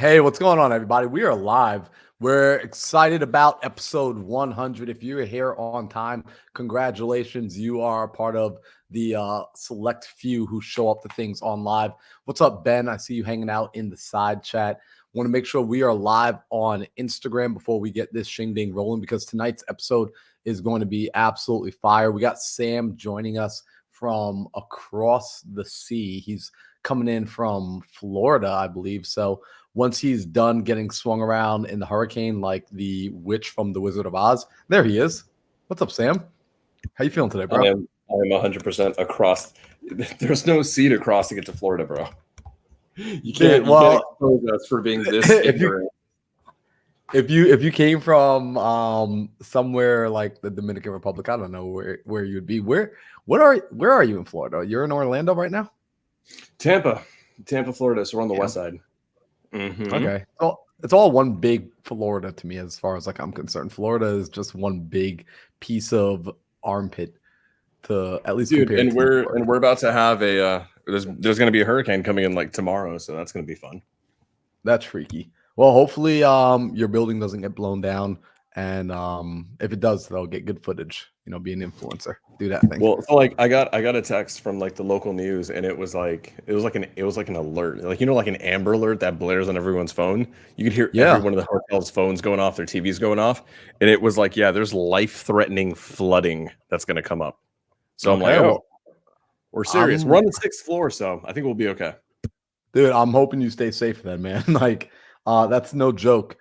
Hey, what's going on, everybody? We are live. We're excited about episode 100. If you're here on time, congratulations. You are a part of the select few who show up to things on live. What's up, Ben? I see you hanging out in the side chat. Want to make sure we are live on Instagram before we get this shing-ding rolling because tonight's episode is going to be absolutely fire. We got Sam joining us from across the sea. He's coming in from Florida, I believe. So once he's done getting swung around in the hurricane like the witch from The Wizard of Oz, there he is. What's up, Sam? How you feeling today, bro? I am 100% across. There's no sea to cross to get to Florida, bro. You can't expose us for being this ignorant. If you came from somewhere like the Dominican Republic, I don't know where you would be. Where are you in Florida? You're in Orlando right now? Tampa, Florida. So we're on the west side. Mm-hmm. Okay. Well, it's all one big Florida to me as far as like I'm concerned. Florida is just one big piece of armpit to at least dude. And we're about to have a there's going to be a hurricane coming in like tomorrow, so that's going to be fun. That's freaky. Well, hopefully your building doesn't get blown down, and if it does, they'll get good footage. You know, be an influencer, do that thing. Well, so like I got a text from like the local news, and it was like an alert, like like an Amber Alert that blares on everyone's phone. You could hear every one of the hotel's phones going off, their TVs going off, and it was like, yeah, there's life-threatening flooding that's going to come up. So I'm like, oh, we're serious. We're on the 6th floor, so I think we'll be okay. Dude, I'm hoping you stay safe then, man. Like, that's no joke.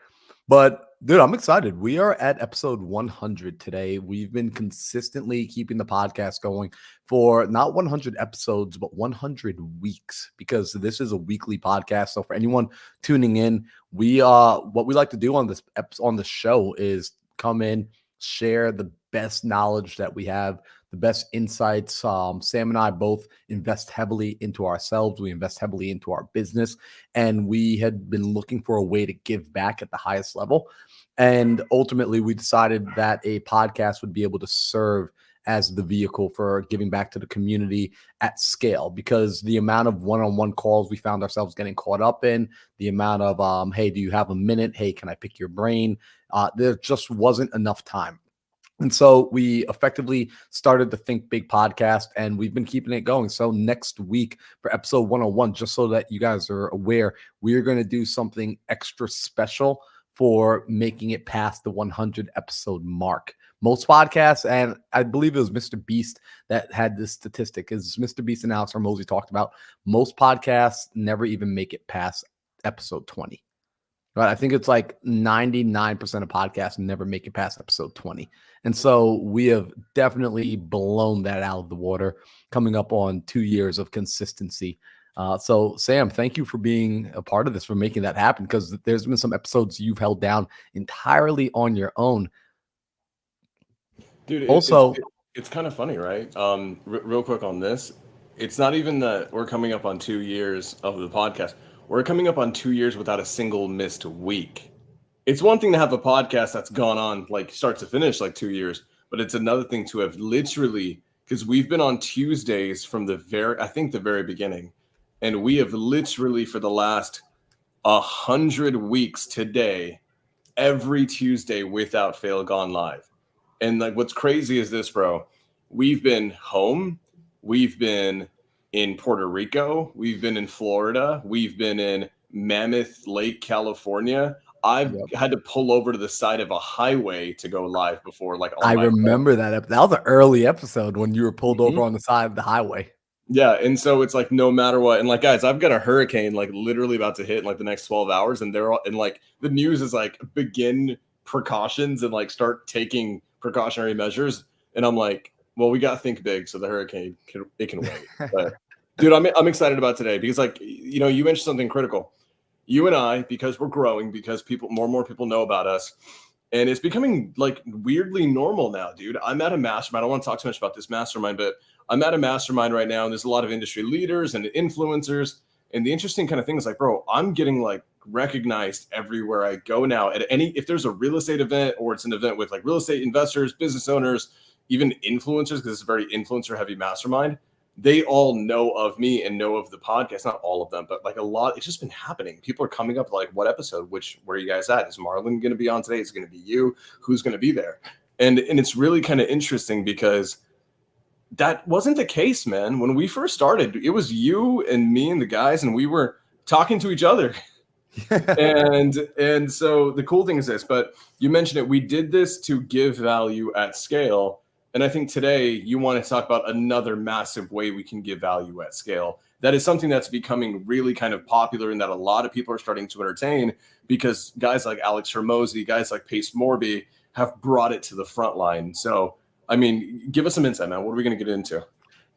But dude, I'm excited. We are at episode 100 today. We've been consistently keeping the podcast going for not 100 episodes, but 100 weeks because this is a weekly podcast. So for anyone tuning in, what we like to do on the show is come in, share the best knowledge that we have, the best insights. Sam and I both invest heavily into ourselves. We invest heavily into our business, and we had been looking for a way to give back at the highest level. And ultimately, we decided that a podcast would be able to serve as the vehicle for giving back to the community at scale, because the amount of one-on-one calls we found ourselves getting caught up in, the amount of, hey, do you have a minute? Hey, can I pick your brain? There just wasn't enough time. And so we effectively started the Think Big podcast, and we've been keeping it going. So next week for episode 101, just so that you guys are aware, we are going to do something extra special for making it past the 100 episode mark. Most podcasts, and I believe it was Mr. Beast that had this statistic, is Mr. Beast and Alex Hormozy talked about, most podcasts never even make it past episode 20. Right. I think it's like 99% of podcasts never make it past episode 20. And so we have definitely blown that out of the water, coming up on 2 years of consistency. So Sam, thank you for being a part of this, for making that happen, because there's been some episodes you've held down entirely on your own. Dude, also, it's kind of funny, right? Real quick on this. It's not even that we're coming up on 2 years of the podcast. We're coming up on 2 years without a single missed week. It's one thing to have a podcast that's gone on like start to finish like 2 years, but it's another thing to have literally, because we've been on Tuesdays from the very beginning, and we have literally for the last 100 weeks today, every Tuesday without fail gone live. And like what's crazy is this, bro. We've been home. We've been in Puerto Rico. We've been in Florida. We've been in Mammoth Lake, California. I've had to pull over to the side of a highway to go live before. Like I remember that. That was an early episode when you were pulled over on the side of the highway. Yeah, and so it's like no matter what, and like guys, I've got a hurricane like literally about to hit in like the next 12 hours, and they're all, and like the news is like begin precautions and like start taking precautionary measures, and I'm like, well, we got to think big, so the hurricane can wait. But dude, I'm excited about today because like you mentioned something critical. You and I, because we're growing, because more and more people know about us, and it's becoming like weirdly normal now, dude. I'm at a mastermind. I don't want to talk too much about this mastermind, but I'm at a mastermind right now, and there's a lot of industry leaders and influencers. And the interesting kind of thing is like, bro, I'm getting like recognized everywhere I go now. If there's a real estate event, or it's an event with like real estate investors, business owners, even influencers, because it's a very influencer heavy mastermind, they all know of me and know of the podcast. Not all of them, but like a lot. It's just been happening. People are coming up like, what episode? Where are you guys at? Is Marlon going to be on today? Is it going to be you? Who's going to be there? And it's really kind of interesting because that wasn't the case, man. When we first started, it was you and me and the guys, and we were talking to each other. And so the cool thing is this, but you mentioned it, we did this to give value at scale. And I think today you want to talk about another massive way we can give value at scale. That is something that's becoming really kind of popular and that a lot of people are starting to entertain because guys like Alex Hermosi, guys like Pace Morby have brought it to the front line. So, I mean, give us some insight, man. What are we going to get into?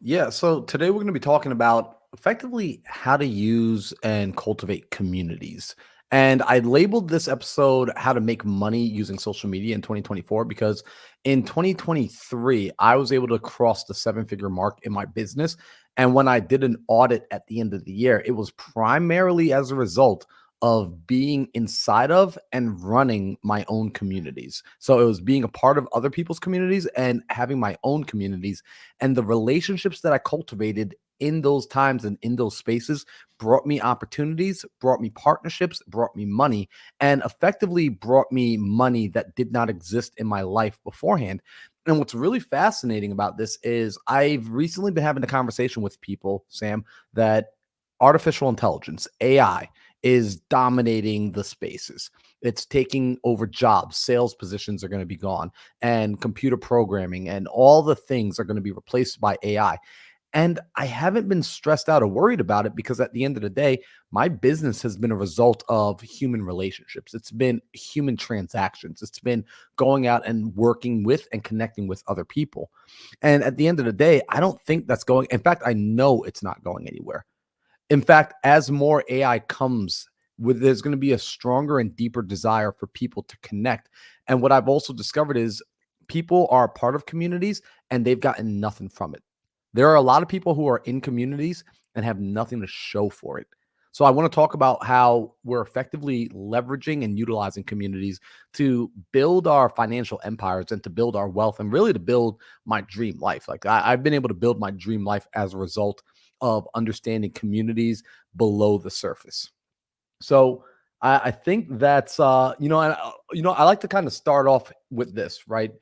Yeah, so today we're going to be talking about effectively how to use and cultivate communities. And I labeled this episode How to Make Money Using Social Media in 2024 because in 2023, I was able to cross the seven-figure mark in my business. And when I did an audit at the end of the year, it was primarily as a result of being inside of and running my own communities. So it was being a part of other people's communities and having my own communities, and the relationships that I cultivated in those times and in those spaces brought me opportunities, brought me partnerships, brought me money, and effectively brought me money that did not exist in my life beforehand. And what's really fascinating about this is I've recently been having a conversation with people, Sam, that artificial intelligence, AI, is dominating the spaces. It's taking over jobs. Sales positions are going to be gone, and computer programming and all the things are going to be replaced by AI. And I haven't been stressed out or worried about it because at the end of the day, my business has been a result of human relationships. It's been human transactions. It's been going out and working with and connecting with other people. And at the end of the day, I don't think that's going, in fact, I know it's not going anywhere. In fact, as more AI comes, there's going to be a stronger and deeper desire for people to connect. And what I've also discovered is people are a part of communities and they've gotten nothing from it. There are a lot of people who are in communities and have nothing to show for it. So I want to talk about how we're effectively leveraging and utilizing communities to build our financial empires and to build our wealth and really to build my dream life. Like I've been able to build my dream life as a result of understanding communities below the surface. So I think that's I like to kind of start off with this, right?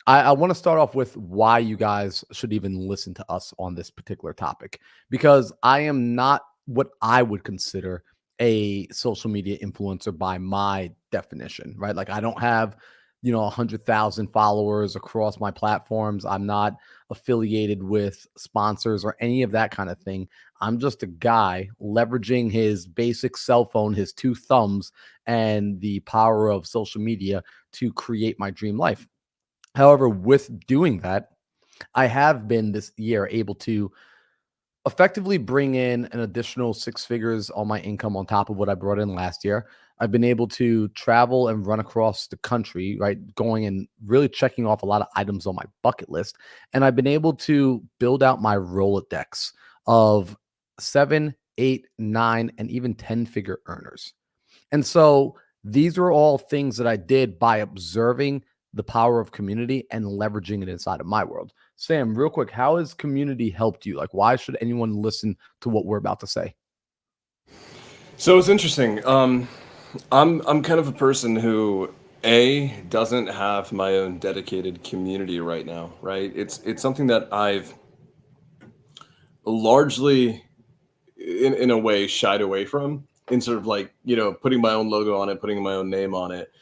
I want to start off with why you guys should even listen to us on this particular topic, because I am not what I would consider a social media influencer by my definition, right? Like I don't have, 100,000 followers across my platforms. I'm not affiliated with sponsors or any of that kind of thing. I'm just a guy leveraging his basic cell phone, his two thumbs, and the power of social media to create my dream life. However, with doing that, I have been this year able to effectively bring in an additional six figures on my income on top of what I brought in last year. I've been able to travel and run across the country, right? Going and really checking off a lot of items on my bucket list. And I've been able to build out my Rolodex of seven, eight, nine, and even 10-figure earners. And so these are all things that I did by observing the power of community and leveraging it inside of my world. Sam, real quick, how has community helped you? Like, why should anyone listen to what we're about to say? So it's interesting. I'm kind of a person who doesn't have my own dedicated community right now, right? It's something that I've largely in a way shied away from in sort of like, putting my own logo on it, putting my own name on it.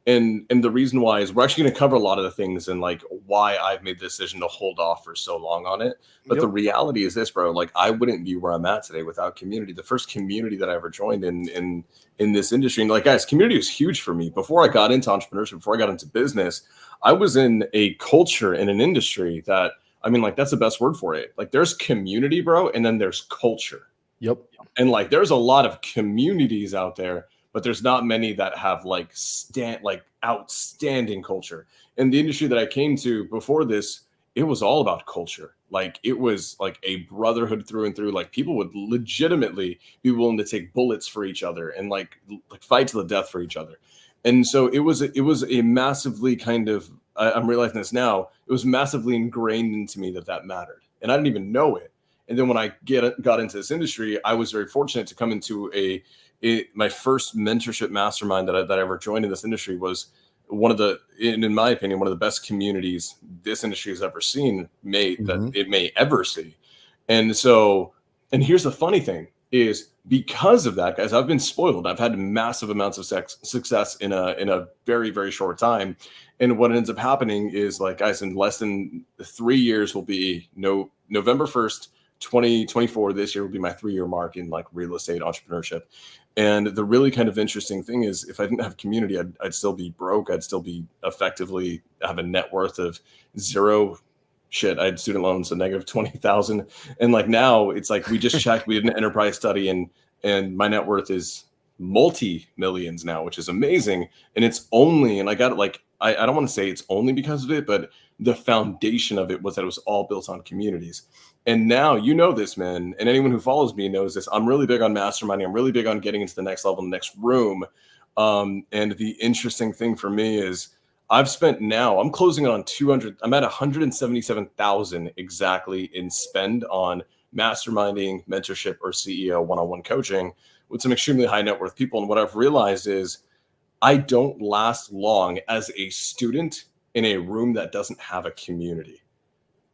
And the reason why is we're actually going to cover a lot of the things and like why I've made the decision to hold off for so long on it. But Yep. the reality is this, bro, like I wouldn't be where I'm at today without community. The first community that I ever joined in this industry. And like guys, community was huge for me. Before I got into entrepreneurship, before I got into business, I was in a culture in an industry that I mean, like that's the best word for it. Like there's community, bro, and then there's culture. Yep. And like there's a lot of communities out there, but there's not many that have like outstanding culture. In the industry that I came to before this, it was all about culture. Like it was like a brotherhood through and through. Like people would legitimately be willing to take bullets for each other and like fight to the death for each other. And so it was a massively kind of I'm realizing this now. It was massively ingrained into me that mattered, and I didn't even know it. And then when I got into this industry, I was very fortunate to come into my first mentorship mastermind that I ever joined in this industry was one of the, in my opinion, one of the best communities this industry has ever seen, that Mhm. it may ever see. And so, and here's the funny thing is, because of that, guys, I've been spoiled. I've had massive amounts of success in a very, very short time. And what ends up happening is, like, guys, in less than 3 years will be November 1st, 2024. This year will be my 3-year mark in like real estate entrepreneurship. And the really kind of interesting thing is, if I didn't have community, I'd still be broke. I'd still be effectively have a net worth of zero. Shit, I had student loans, a negative 20,000. And like now it's like, we just checked, we did an enterprise study, and my net worth is multi millions now, which is amazing. And it's only, and I got it, like, I don't want to say it's only because of it, but the foundation of it was that it was all built on communities. And now, you know this, man, and anyone who follows me knows this. I'm really big on masterminding. I'm really big on getting into the next level, the next room. And the interesting thing for me is, I'm closing on 200. I'm at 177,000 exactly in spend on masterminding, mentorship, or CEO one-on-one coaching with some extremely high net worth people. And what I've realized is, I don't last long as a student in a room that doesn't have a community.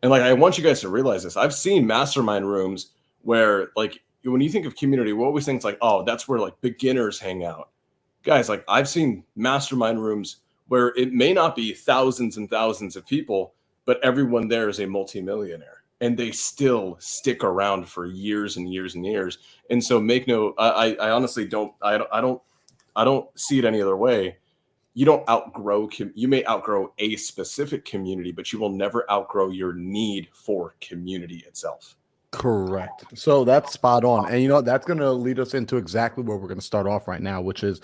And like, I want you guys to realize this. I've seen mastermind rooms where, like, when you think of community, we always think it's like, oh, that's where like beginners hang out. Guys, like, I've seen mastermind rooms where it may not be thousands and thousands of people, but everyone there is a multimillionaire and they still stick around for years and years and years. And so, make no, I honestly I don't see it any other way. You don't outgrow, you may outgrow a specific community, but you will never outgrow your need for community itself. Correct. So that's spot on. And that's going to lead us into exactly where we're going to start off right now, which is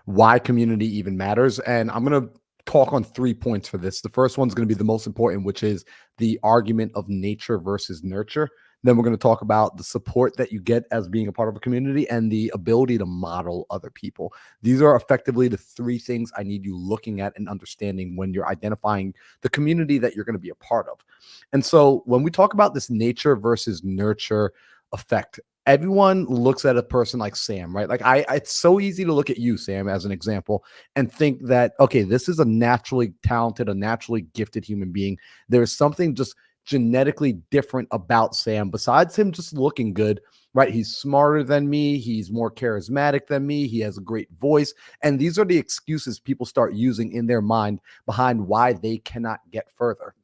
why community even matters. And I'm going to talk on 3 points for this. The first one's going to be the most important, which is the argument of nature versus nurture. Then we're going to talk about the support that you get as being a part of a community and the ability to model other people. These are effectively the 3 things I need you looking at and understanding when you're identifying the community that you're going to be a part of. And so when we talk about this nature versus nurture effect, everyone looks at a person like Sam, right? Like it's so easy to look at you, Sam, as an example, and think that, okay, this is a naturally talented, a naturally gifted human being. There's something just genetically different about Sam, besides him just looking good, right? He's smarter than me. He's more charismatic than me. He has a great voice. And these are the excuses people start using in their mind behind why they cannot get further.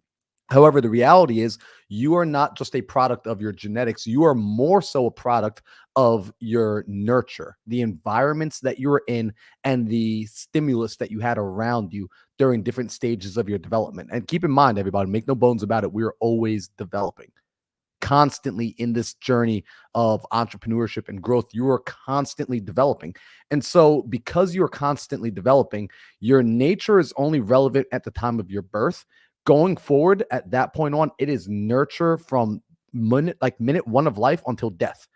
However, the reality is you are not just a product of your genetics. You are more so a product of your nurture, the environments that you were in, and the stimulus that you had around you during different stages of your development. And keep in mind, everybody, make no bones about it, we are always developing. Constantly in this journey of entrepreneurship and growth, you are constantly developing. And so, because you're constantly developing, your nature is only relevant at the time of your birth. Going forward, at that point on, it is nurture from minute 1 of life until death.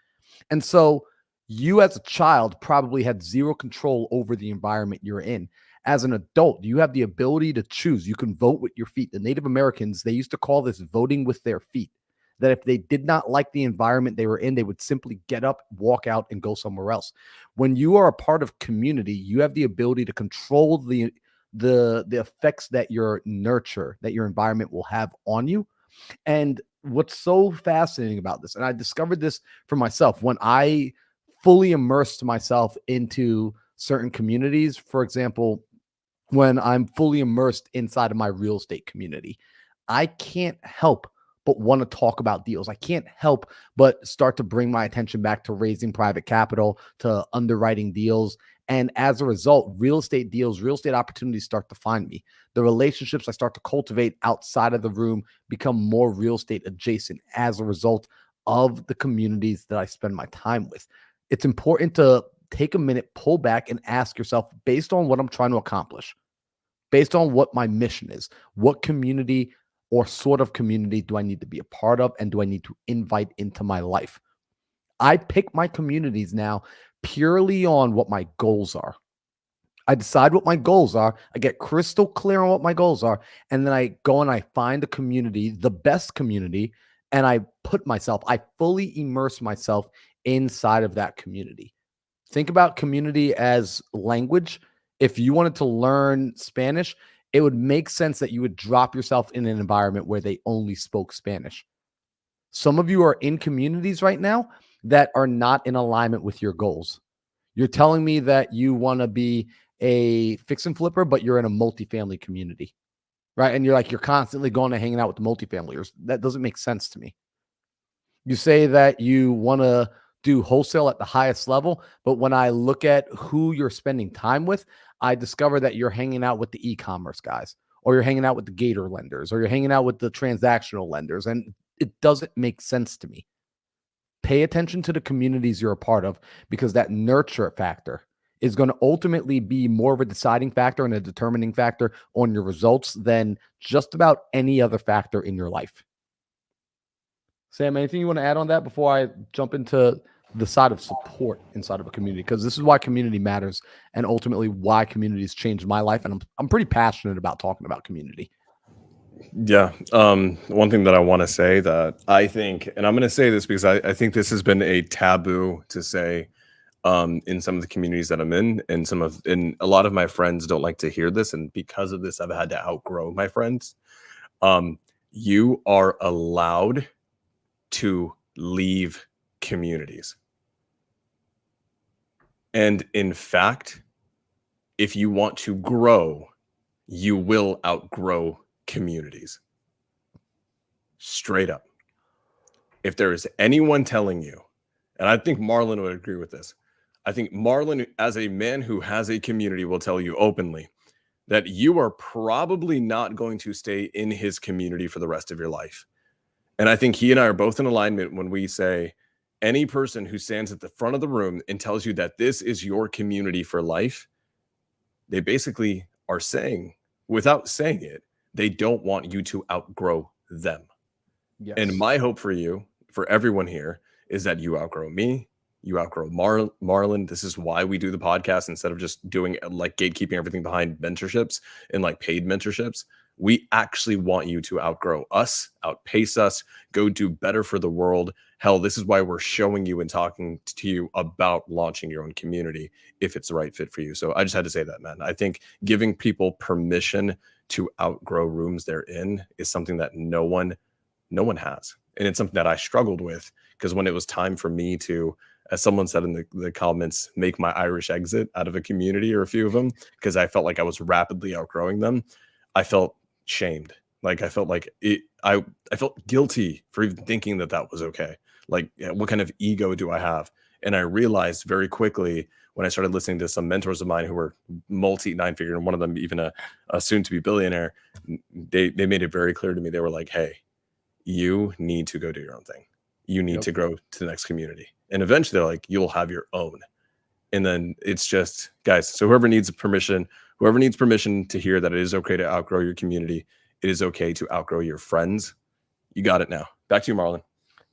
And so, you as a child probably had zero control over the environment you're in. As an adult, you have the ability to choose. You can vote with your feet. The Native Americans, they used to call this voting with their feet, that if they did not like the environment they were in, they would simply get up, walk out, and go somewhere else. When you are a part of community, you have the ability to control the effects that your nurture, that your environment will have on you. And what's so fascinating about this, and I discovered this for myself when I fully immersed myself into certain communities. For example, when I'm fully immersed inside of my real estate community, I can't help but want to talk about deals. I can't help but start to bring my attention back to raising private capital, to underwriting deals. And as a result, real estate deals, real estate opportunities start to find me. The relationships I start to cultivate outside of the room become more real estate adjacent as a result of the communities that I spend my time with. It's important to take a minute, pull back, and ask yourself, based on what I'm trying to accomplish, based on what my mission is, what community or sort of community do I need to be a part of and do I need to invite into my life? I pick my communities now purely on what my goals are. I decide what my goals are. I get crystal clear on what my goals are. And then I go and I find a community, the best community, and I fully immerse myself inside of that community. Think about community as language. If you wanted to learn Spanish, it would make sense that you would drop yourself in an environment where they only spoke Spanish. Some of you are in communities right now that are not in alignment with your goals. You're telling me that you want to be a fix and flipper, but you're in a multifamily community, right? And you're constantly going and hanging out with the multifamiliers. That doesn't make sense to me. You say that you want to do wholesale at the highest level, but when I look at who you're spending time with, I discover that you're hanging out with the e-commerce guys, or you're hanging out with the gator lenders, or you're hanging out with the transactional lenders, and it doesn't make sense to me. Pay attention to the communities you're a part of, because that nurture factor is going to ultimately be more of a deciding factor and a determining factor on your results than just about any other factor in your life. Sam, anything you want to add on that before I jump into the side of support inside of a community? Because this is why community matters, and ultimately why communities changed my life. And I'm pretty passionate about talking about community. Yeah. One thing that I want to say that I think, and I'm going to say this because I think this has been a taboo to say in some of the communities that I'm in, and a lot of my friends don't like to hear this. And because of this, I've had to outgrow my friends. You are allowed to leave communities. And in fact, if you want to grow, you will outgrow communities. Straight up. If there is anyone telling you, and I think Marlon would agree with this, I think Marlon, as a man who has a community, will tell you openly that you are probably not going to stay in his community for the rest of your life. And I think he and I are both in alignment when we say any person who stands at the front of the room and tells you that this is your community for life, they basically are saying, without saying it, they don't want you to outgrow them. And Yes. my hope for you, for everyone here, is that you outgrow me, you outgrow Marlon. This is why we do the podcast instead of just doing like gatekeeping everything behind mentorships and like paid mentorships. We actually want you to outgrow us, outpace us, go do better for the world. Hell, this is why we're showing you and talking to you about launching your own community if it's the right fit for you. So I just had to say that, man. I think giving people permission to outgrow rooms they're in is something that no one has. And it's something that I struggled with because when it was time for me to, as someone said in the comments, make my Irish exit out of a community or a few of them, because I felt like I was rapidly outgrowing them, I felt shamed. Like I felt like I felt guilty for even thinking that that was okay. Like, what kind of ego do I have? And I realized very quickly when I started listening to some mentors of mine who were multi nine figure, and one of them even a soon to be billionaire, they made it very clear to me. They were like, hey, you need to go do your own thing. You need to grow to the next community. And eventually they're like, you'll have your own. And then it's just, guys, so whoever needs permission to hear that it is okay to outgrow your community, it is okay to outgrow your friends. You got it now. Back to you, Marlon.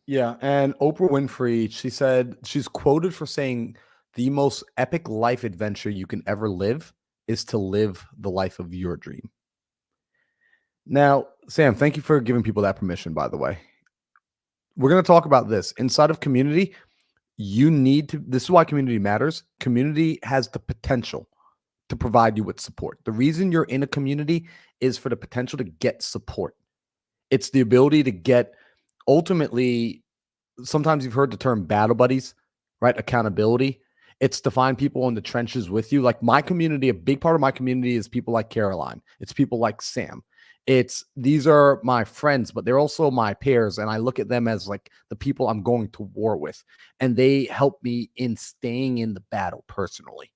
Yeah. And Oprah Winfrey, she said, she's quoted for saying, the most epic life adventure you can ever live is to live the life of your dream. Now, Sam, thank you for giving people that permission, by the way. We're going to talk about this inside of community. This is why community matters. Community has the potential to provide you with support. The reason you're in a community is for the potential to get support. It's the ability to get, ultimately, sometimes you've heard the term battle buddies, right? Accountability. It's to find people in the trenches with you. Like my community, a big part of my community is people like Caroline. It's people like Sam. These are my friends, but they're also my peers. And I look at them as like the people I'm going to war with. And they help me in staying in the battle personally.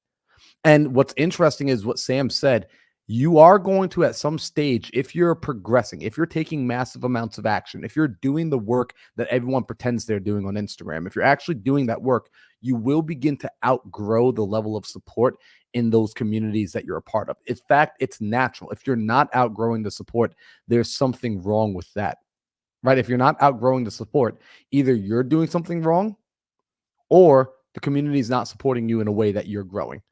And what's interesting is what Sam said. You are going to, at some stage, if you're progressing, if you're taking massive amounts of action, if you're doing the work that everyone pretends they're doing on Instagram, if you're actually doing that work, you will begin to outgrow the level of support in those communities that you're a part of. In fact, it's natural. If you're not outgrowing the support, there's something wrong with that, right? If you're not outgrowing the support, either you're doing something wrong or the community is not supporting you in a way that you're growing.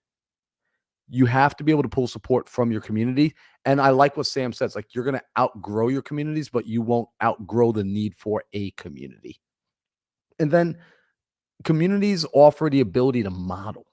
you have to be able to pull support from your community. And I like what Sam says, like you're going to outgrow your communities, but you won't outgrow the need for a community. And then communities offer the ability to model.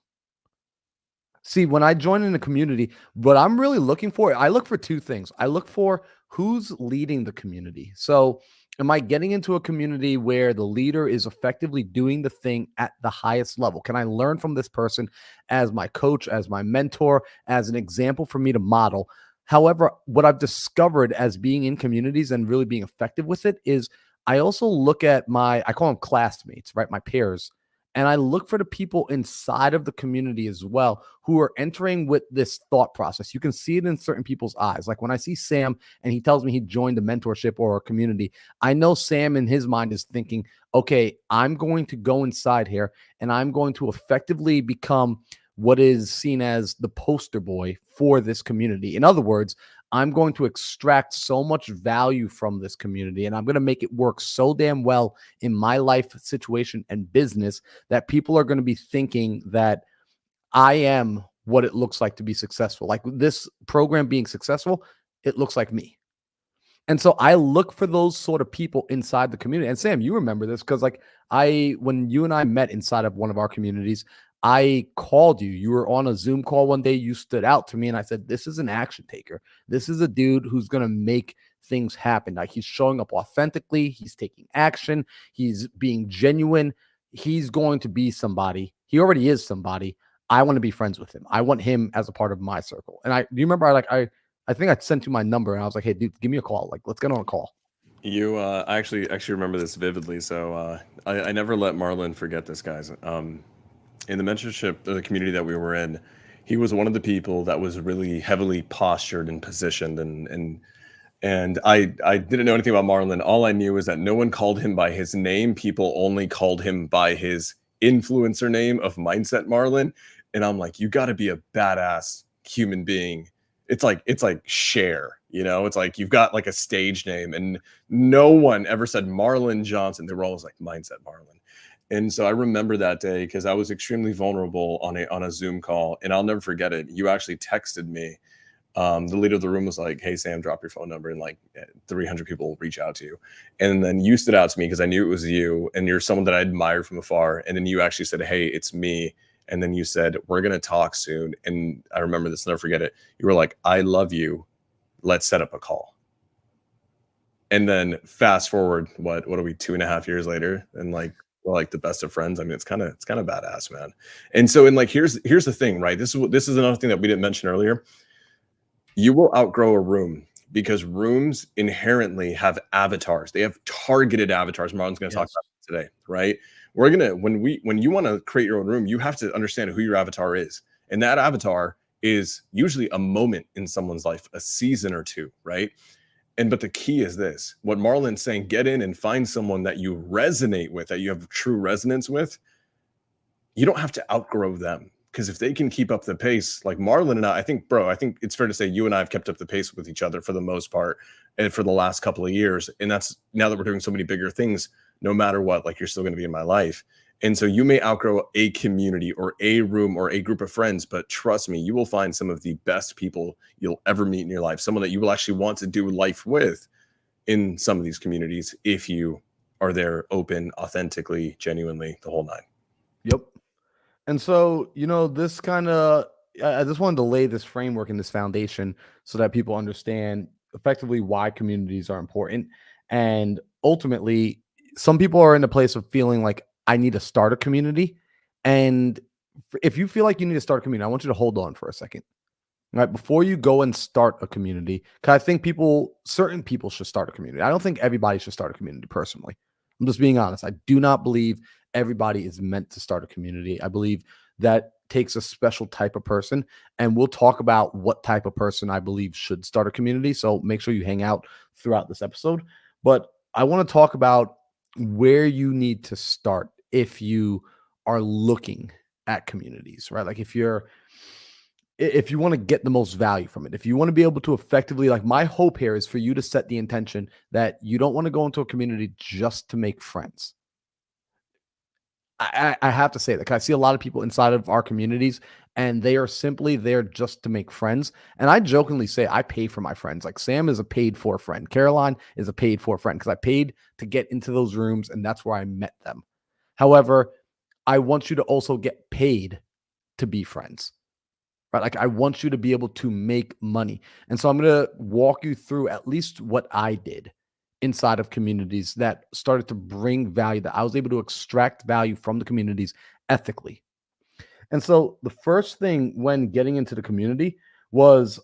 See, when I join in a community, what I'm really looking for, I look for two things. I look for who's leading the community. So, am I getting into a community where the leader is effectively doing the thing at the highest level? Can I learn from this person as my coach, as my mentor, as an example for me to model? However, what I've discovered as being in communities and really being effective with it is I also look at I call them classmates, right? My peers, and I look for the people inside of the community as well who are entering with this thought process. You can see it in certain people's eyes. Like when I see Sam and he tells me he joined a mentorship or a community, I know Sam in his mind is thinking, okay, I'm going to go inside here and I'm going to effectively become what is seen as the poster boy for this community. In other words, I'm going to extract so much value from this community and I'm going to make it work so damn well in my life situation and business that people are going to be thinking that I am what it looks like to be successful. Like this program being successful, it looks like me. And so I look for those sort of people inside the community. And Sam, you remember this because when you and I met inside of one of our communities, I called you. You were on a Zoom call one day. You stood out to me and I said, this is an action taker. This is a dude who's going to make things happen. Like he's showing up authentically. He's taking action. He's being genuine. He's going to be somebody. He already is somebody. I want to be friends with him. I want him as a part of my circle. And do you remember I think I sent you my number and I was like, hey, dude, give me a call. Like, let's get on a call. I actually remember this vividly. So I never let Marlon forget this, guys. In the mentorship, the community that we were in, he was one of the people that was really heavily postured and positioned, and I didn't know anything about Marlon. All I knew is that no one called him by his name. People only called him by his influencer name of Mindset Marlon. And I'm like, you got to be a badass human being. It's like Cher, it's like you've got like a stage name, and no one ever said Marlon Johnson. They were always like Mindset Marlon. And so I remember that day because I was extremely vulnerable on a Zoom call, and I'll never forget it. You actually texted me. The leader of the room was like, hey, Sam, drop your phone number and like 300 people will reach out to you. And then you stood out to me because I knew it was you and you're someone that I admired from afar. And then you actually said, hey, it's me. And then you said, we're going to talk soon. And I remember this, never forget it. You were like, I love you. Let's set up a call. And then fast forward, what are we, 2.5 years later? And like, we're like the best of friends. I mean, it's kind of badass, man. And so, and like, here's the thing, right? This is another thing that we didn't mention earlier. You will outgrow a room because rooms inherently have avatars. They have targeted avatars. Marlon's going to talk Yes. about that today, right? We're going to when you want to create your own room, you have to understand who your avatar is. And that avatar is usually a moment in someone's life, a season or two, right? But the key is this. What Marlon's saying, get in and find someone that you resonate with, that you have true resonance with. You don't have to outgrow them. Because if they can keep up the pace, like Marlon and I think, bro, I think it's fair to say you and I have kept up the pace with each other for the most part and for the last couple of years. And that's now that we're doing so many bigger things, no matter what, like you're still going to be in my life. And so you may outgrow a community or a room or a group of friends, but trust me, you will find some of the best people you'll ever meet in your life, someone that you will actually want to do life with in some of these communities if you are there open, authentically, genuinely, the whole nine. Yep. And so, this kind of, I just wanted to lay this framework and this foundation so that people understand effectively why communities are important. And ultimately, some people are in a place of feeling like I need to start a community. And if you feel like you need to start a community, I want you to hold on for a second. Right before you go and start a community, because I think certain people should start a community. I don't think everybody should start a community personally. I'm just being honest. I do not believe everybody is meant to start a community. I believe that takes a special type of person. And we'll talk about what type of person I believe should start a community. So make sure you hang out throughout this episode. But I want to talk about where you need to start if you are looking at communities, right? Like if you want to get the most value from it, if you want to be able to effectively, like my hope here is for you to set the intention that you don't want to go into a community just to make friends. I have to say that 'cause I see a lot of people inside of our communities and they are simply there just to make friends. And I jokingly say I pay for my friends. Like Sam is a paid for friend. Caroline is a paid for friend because I paid to get into those rooms and that's where I met them. However, I want you to also get paid to be friends. Right? Like I want you to be able to make money. And so I'm going to walk you through at least what I did inside of communities that started to bring value, that I was able to extract value from the communities ethically. And so the first thing when getting into the community was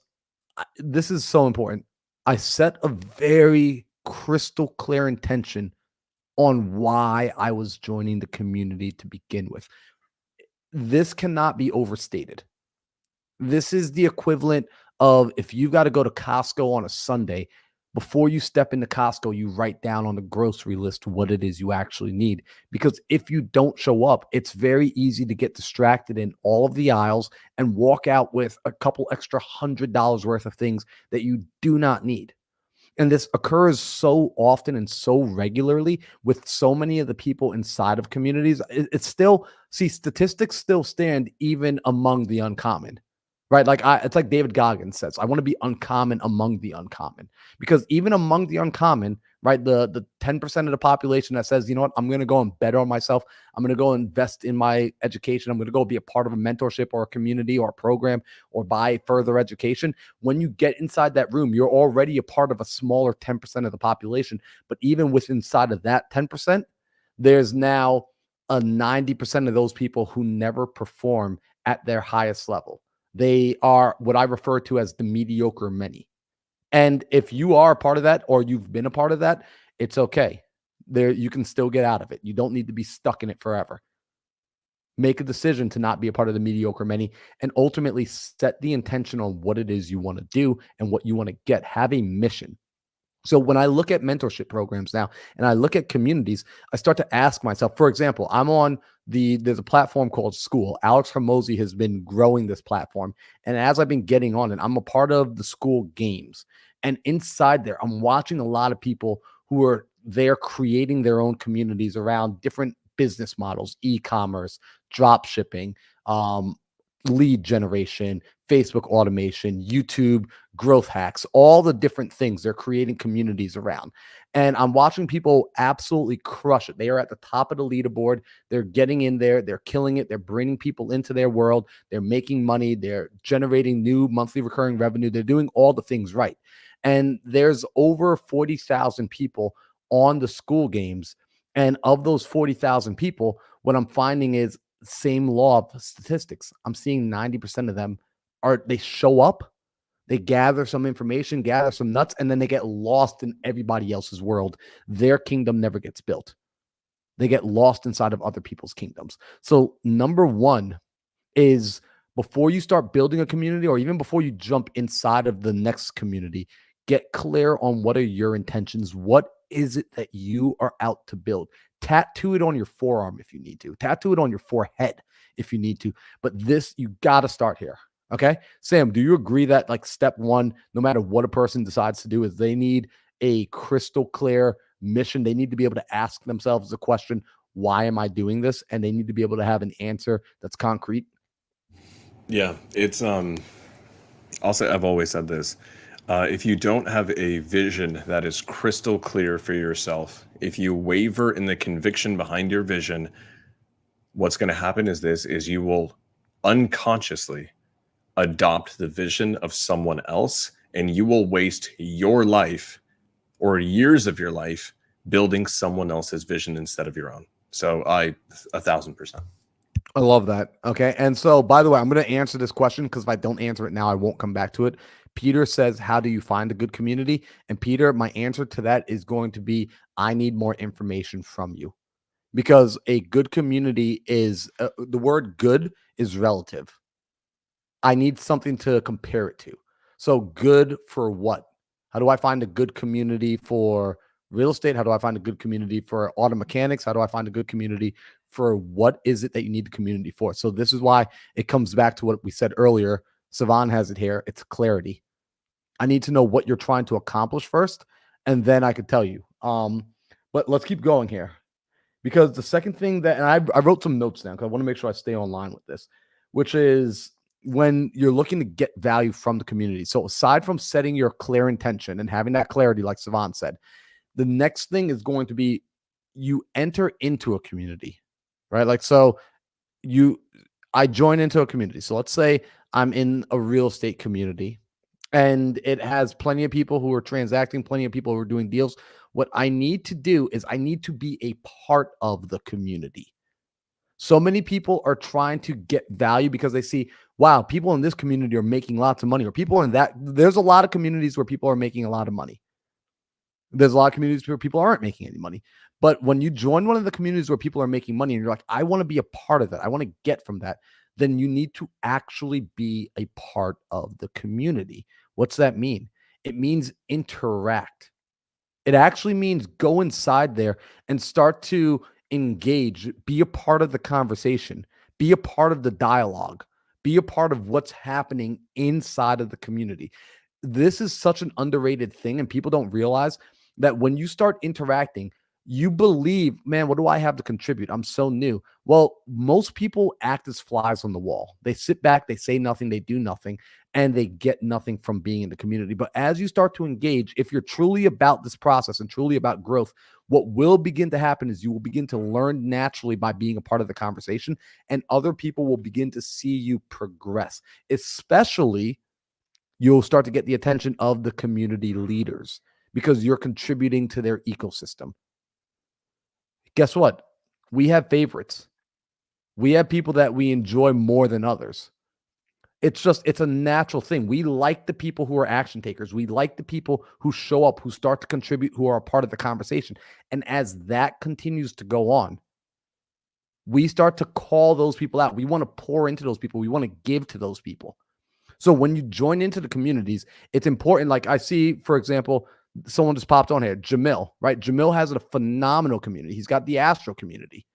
this is so important. I set a very crystal clear intention on why I was joining the community to begin with. This cannot be overstated. This is the equivalent of if you've got to go to Costco on a Sunday, before you step into Costco, you write down on the grocery list what it is you actually need. Because if you don't show up, it's very easy to get distracted in all of the aisles and walk out with a couple extra $100 worth of things that you do not need. And this occurs so often and so regularly with so many of the people inside of communities. It's still, see, statistics still stand even among the uncommon, right? It's like David Goggins says, I want to be uncommon among the uncommon because even among the uncommon, right? The 10% of the population that says, you know what, I'm going to go and better on myself. I'm going to go invest in my education. I'm going to go be a part of a mentorship or a community or a program or buy further education. When you get inside that room, you're already a part of a smaller 10% of the population. But even with inside of that 10%, there's now a 90% of those people who never perform at their highest level. They are what I refer to as the mediocre many. And if you are a part of that or you've been a part of that, it's okay. There you can still get out of it. You don't need to be stuck in it forever. Make a decision to not be a part of the mediocre many and ultimately set the intention on what it is you want to do and what you want to get. Have a mission. So when I look at mentorship programs now and I look at communities, I start to ask myself, for example, there's a platform called School. Alex Hermosi has been growing this platform. And as I've been getting on it, I'm a part of the school games. And inside there, I'm watching a lot of people who are there creating their own communities around different business models, e-commerce, drop shipping, lead generation, Facebook automation, YouTube growth hacks, all the different things they're creating communities around. And I'm watching people absolutely crush it. They are at the top of the leaderboard. They're getting in there. They're killing it. They're bringing people into their world. They're making money. They're generating new monthly recurring revenue. They're doing all the things right. And there's over 40,000 people on the school games. And of those 40,000 people, what I'm finding is same law of statistics. I'm seeing 90% of them they show up, they gather some information, gather some nuts, and then they get lost in everybody else's world. Their kingdom never gets built. They get lost inside of other people's kingdoms. So number one is before you start building a community or even before you jump inside of the next community, get clear on what are your intentions. What is it that you are out to build? Tattoo it on your forearm if you need to. Tattoo it on your forehead if you need to. But you got to start here. Okay. Sam, do you agree that like step one, no matter what a person decides to do, is they need a crystal clear mission? They need to be able to ask themselves the question, why am I doing this? And they need to be able to have an answer that's concrete. Yeah, it's I've always said this. If you don't have a vision that is crystal clear for yourself, if you waver in the conviction behind your vision, what's going to happen is you will unconsciously adopt the vision of someone else, and you will waste your life or years of your life building someone else's vision instead of your own. So 1,000%. I love that. Okay. And so, by the way, I'm going to answer this question because if I don't answer it now, I won't come back to it. Peter says, how do you find a good community? And Peter, my answer to that is going to be, I need more information from you because a good community is the word good is relative. I need something to compare it to. So, good for what? How do I find a good community for real estate? How do I find a good community for auto mechanics? How do I find a good community for what is it that you need the community for? So, this is why it comes back to what we said earlier. Savan has it here. It's clarity. I need to know what you're trying to accomplish first, and then I could tell you. But let's keep going here. Because the second thing that, and I wrote some notes down because I want to make sure I stay online with this, which is when you're looking to get value from the community. So aside from setting your clear intention and having that clarity, like Savan said, the next thing is going to be you enter into a community, right? Like, so you, I join into a community. So let's say I'm in a real estate community and it has plenty of people who are transacting, plenty of people who are doing deals. What I need to do is I need to be a part of the community. So many people are trying to get value because they see, wow, people in this community are making lots of money, or people in that. There's a lot of communities where people are making a lot of money. There's a lot of communities where people aren't making any money. But when you join one of the communities where people are making money and you're like, I want to be a part of that, I want to get from that, then you need to actually be a part of the community. What's that mean? It means interact. It actually means go inside there and start to engage, be a part of the conversation, be a part of the dialogue, be a part of what's happening inside of the community. This is such an underrated thing, and people don't realize that when you start interacting, you believe, man, what do I have to contribute? I'm so new. Well, most people act as flies on the wall. They sit back, they say nothing, they do nothing, and they get nothing from being in the community. But as you start to engage, if you're truly about this process and truly about growth, what will begin to happen is you will begin to learn naturally by being a part of the conversation, and other people will begin to see you progress. Especially, you'll start to get the attention of the community leaders because you're contributing to their ecosystem. Guess what? We have favorites. We have people that we enjoy more than others. It's a natural thing. We like the people who are action takers. We like the people who show up, who start to contribute, who are a part of the conversation. And as that continues to go on, we start to call those people out. We want to pour into those people. We want to give to those people. So when you join into the communities, it's important. Like I see, for example, someone just popped on here, Jamil, right? Jamil has a phenomenal community. He's got the Astro community.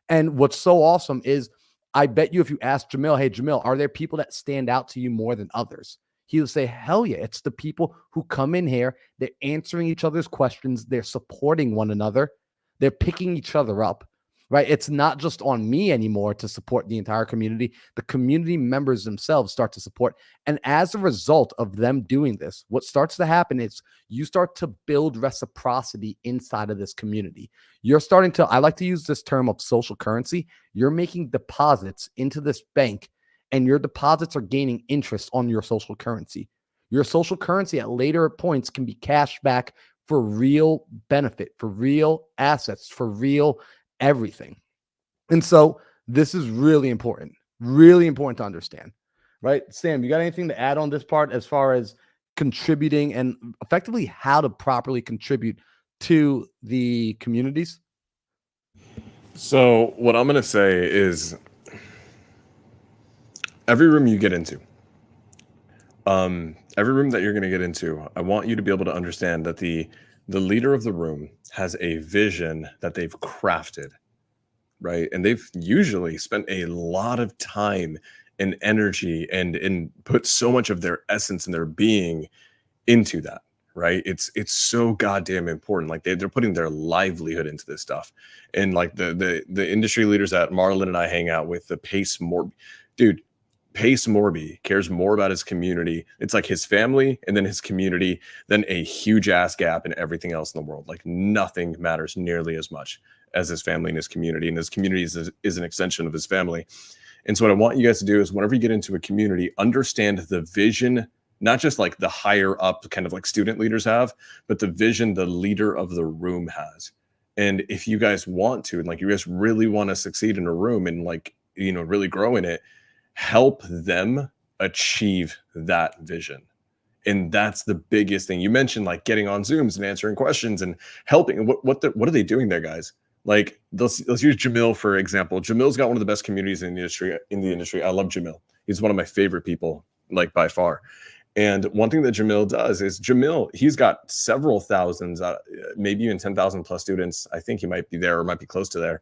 And what's so awesome is I bet you if you ask Jamil, hey, Jamil, are there people that stand out to you more than others? He'll say, hell yeah. It's the people who come in here. They're answering each other's questions. They're supporting one another. They're picking each other up, right? It's not just on me anymore to support the entire community. The community members themselves start to support. And as a result of them doing this, what starts to happen is you start to build reciprocity inside of this community. You're starting to, I like to use this term of social currency. You're making deposits into this bank, and your deposits are gaining interest on your social currency. Your social currency at later points can be cashed back for real benefit, for real assets, for real everything. And so this is really important to understand, right? Sam, you got anything to add on this part as far as contributing and effectively how to properly contribute to the communities? So what I'm gonna say is every room you get into, every room that you're gonna get into, I want you to be able to understand that the leader of the room has a vision that they've crafted, right? And they've usually spent a lot of time and energy and put so much of their essence and their being into that, right? It's so goddamn important. Like they're putting their livelihood into this stuff. And like the industry leaders that Marlon and I hang out with, the Pace Morby, dude, Pace Morby cares more about his community. It's like his family and then his community, than a huge ass gap in everything else in the world. Like nothing matters nearly as much as his family and his community. And his community is an extension of his family. And so what I want you guys to do is whenever you get into a community, understand the vision, not just like the higher up kind of like student leaders have, but the vision the leader of the room has. And if you guys want to, and like you guys really want to succeed in a room and like, you know, really grow in it, help them achieve that vision. And that's the biggest thing. You mentioned like getting on Zooms and answering questions and helping. What are they doing there, guys? Like let's use Jamil for example. Jamil's got one of the best communities in the industry. I love Jamil. He's one of my favorite people, like by far. And one thing that Jamil does is he's got several thousands, maybe even 10,000 plus students. I think he might be there or might be close to there.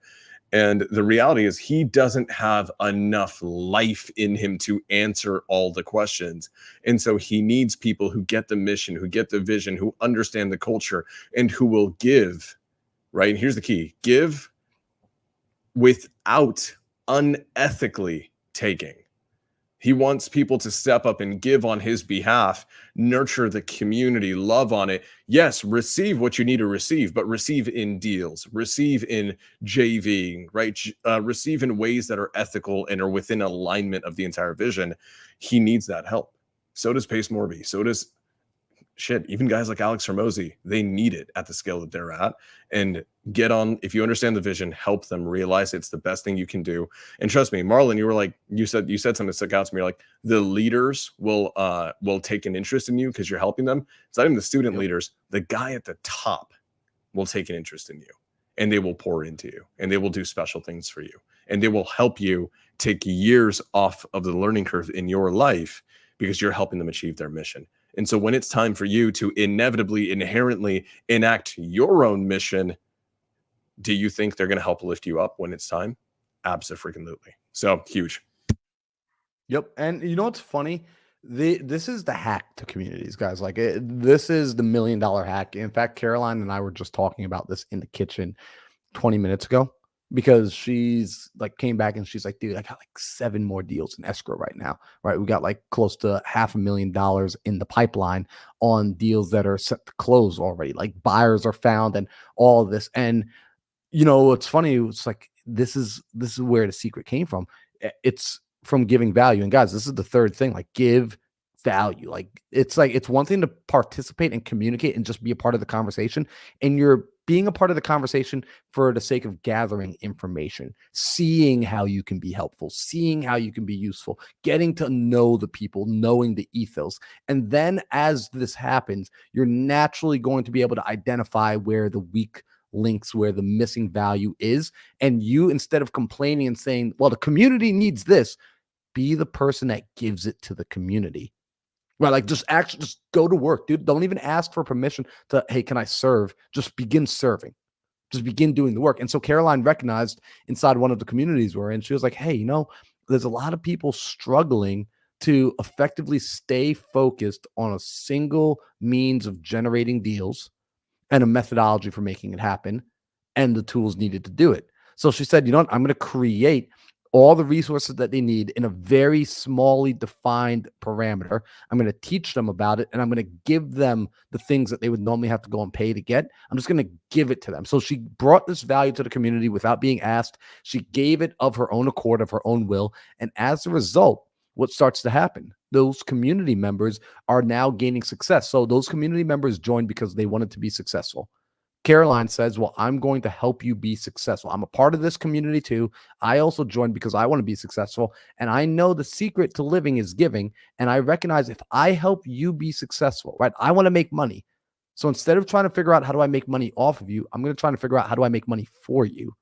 And the reality is he doesn't have enough life in him to answer all the questions. And so he needs people who get the mission, who get the vision, who understand the culture, and who will give, right? And here's the key: give without unethically taking. He wants people to step up and give on his behalf, nurture the community, love on it. Yes, receive what you need to receive, but receive in deals, receive in JV, right? Receive in ways that are ethical and are within alignment of the entire vision. He needs that help. So does Pace Morby. So does even guys like Alex Hermosi. They need it at the scale that they're at. And get on, if you understand the vision, help them realize it's the best thing you can do. And trust me, Marlon, you were like, you said something that stuck out to me. You're like, the leaders will take an interest in you because you're helping them. It's not even the student leaders. The guy at the top will take an interest in you, and they will pour into you, and they will do special things for you, and they will help you take years off of the learning curve in your life because you're helping them achieve their mission. And so when it's time for you to inevitably, inherently enact your own mission, do you think they're going to help lift you up when it's time? Absolutely. So huge. Yep. And you know what's funny? This is the hack to communities, guys. Like this is the $1 million hack. In fact, Caroline and I were just talking about this in the kitchen 20 minutes ago because she's like came back and she's like, dude, I got like 7 more deals in escrow right now. Right. We got like close to $500,000 in the pipeline on deals that are set to close already. Like buyers are found and all of this. And you know, it's funny. It's like this is where the secret came from. It's from giving value. And guys, this is the third thing. Like, give value. Like it's one thing to participate and communicate and just be a part of the conversation, and you're being a part of the conversation for the sake of gathering information, seeing how you can be helpful, seeing how you can be useful, getting to know the people, knowing the ethos. And then as this happens, you're naturally going to be able to identify where the weak links, where the missing value is. And you, instead of complaining and saying, well, the community needs this, be the person that gives it to the community. Right. Like just go to work, dude. Don't even ask for permission to, hey, can I serve? Just begin serving. Just begin doing the work. And so Caroline recognized inside one of the communities we're in, she was like, hey, you know, there's a lot of people struggling to effectively stay focused on a single means of generating deals and a methodology for making it happen and the tools needed to do it. So she said, you know what? I'm going to create all the resources that they need in a very smallly defined parameter. I'm going to teach them about it, and I'm going to give them the things that they would normally have to go and pay to get. I'm just going to give it to them. So she brought this value to the community without being asked. She gave it of her own accord, of her own will. And as a result, what starts to happen? Those community members are now gaining success. So those community members joined because they wanted to be successful. Caroline says, well, I'm going to help you be successful. I'm a part of this community too. I also joined because I want to be successful. And I know the secret to living is giving. And I recognize if I help you be successful, right? I want to make money. So instead of trying to figure out how do I make money off of you, I'm going to try to figure out how do I make money for you.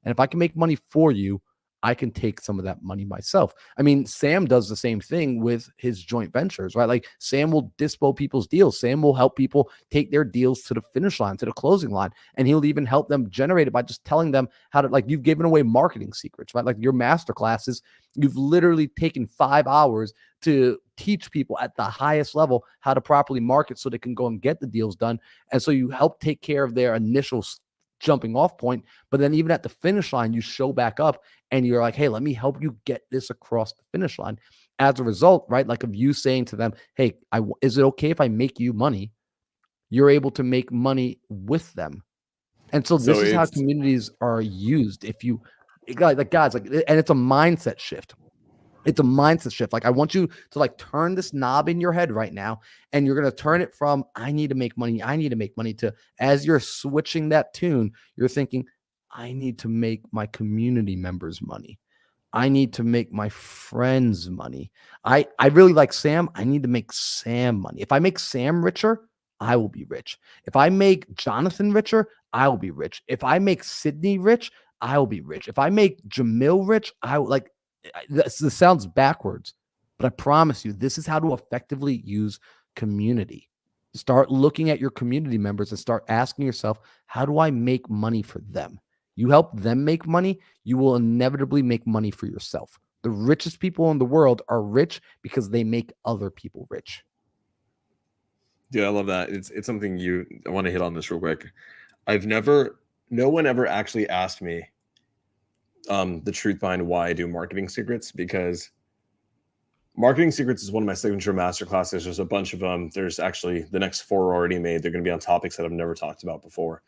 And if I can make money for you, I can take some of that money myself. I mean, Sam does the same thing with his joint ventures, right? Like Sam will dispo people's deals. Sam will help people take their deals to the finish line, to the closing line. And he'll even help them generate it by just telling them how to, like, you've given away marketing secrets, right? Like your master classes, you've literally taken 5 hours to teach people at the highest level how to properly market so they can go and get the deals done. And so you help take care of their initial jumping off point. But then even at the finish line, you show back up and you're like, hey, let me help you get this across the finish line. As a result, right, like of you saying to them, hey, is it okay if I make you money? You're able to make money with them. And so So this is how it's communities are used. If you, like guys, like, and it's a mindset shift. It's a mindset shift. Like I want you to like turn this knob in your head right now, and you're going to turn it from I need to make money, I need to make money to, as you're switching that tune, you're thinking I need to make my community members money. I need to make my friends money. I really like Sam. I need to make Sam money. If I make Sam richer, I will be rich. If I make Jonathan richer, I will be rich. If I make Sydney rich, I will be rich. If I make Jamil rich, I will like this sounds backwards, but I promise you, this is how to effectively use community. Start looking at your community members and start asking yourself, how do I make money for them? You help them make money, you will inevitably make money for yourself. The richest people in the world are rich because they make other people rich. Dude, I love that. It's something I want to hit on this real quick. I've never, no one ever actually asked me the truth behind why I do marketing secrets, because marketing secrets is one of my signature master classes. There's a bunch of them. There's actually the next four already made. They're going to be on topics that I've never talked about before.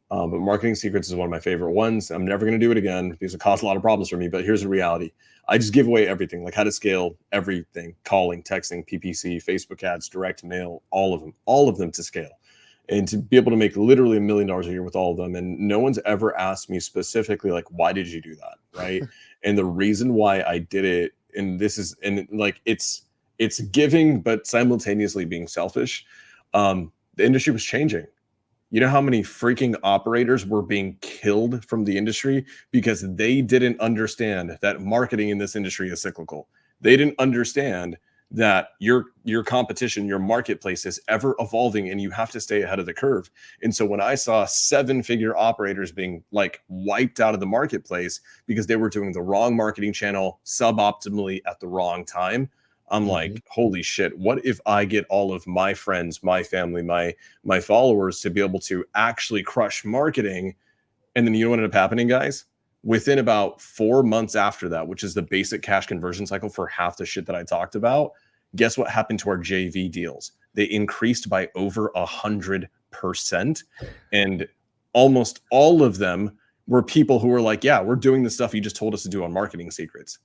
But marketing secrets is one of my favorite ones. I'm never going to do it again because it caused a lot of problems for me. But here's the reality: I just give away everything, like how to scale everything, calling, texting, PPC, Facebook ads, direct mail, all of them to scale, and to be able to make literally $1 million a year with all of them. And no one's ever asked me specifically, like, why did you do that, right? And the reason why I did it, and this is, and like, it's giving, but simultaneously being selfish. The industry was changing. You know how many freaking operators were being killed from the industry because they didn't understand that marketing in this industry is cyclical. They didn't understand that your competition, your marketplace is ever evolving and you have to stay ahead of the curve. And so when I saw seven-figure operators being like wiped out of the marketplace because they were doing the wrong marketing channel suboptimally at the wrong time, I'm Mhm. like, holy shit, what if I get all of my friends, my family, my followers to be able to actually crush marketing? And then you know what ended up happening, guys? Within about 4 months after that, which is the basic cash conversion cycle for half the shit that I talked about, guess what happened to our JV deals? They increased by over 100%. And almost all of them were people who were like, yeah, we're doing the stuff you just told us to do on marketing secrets.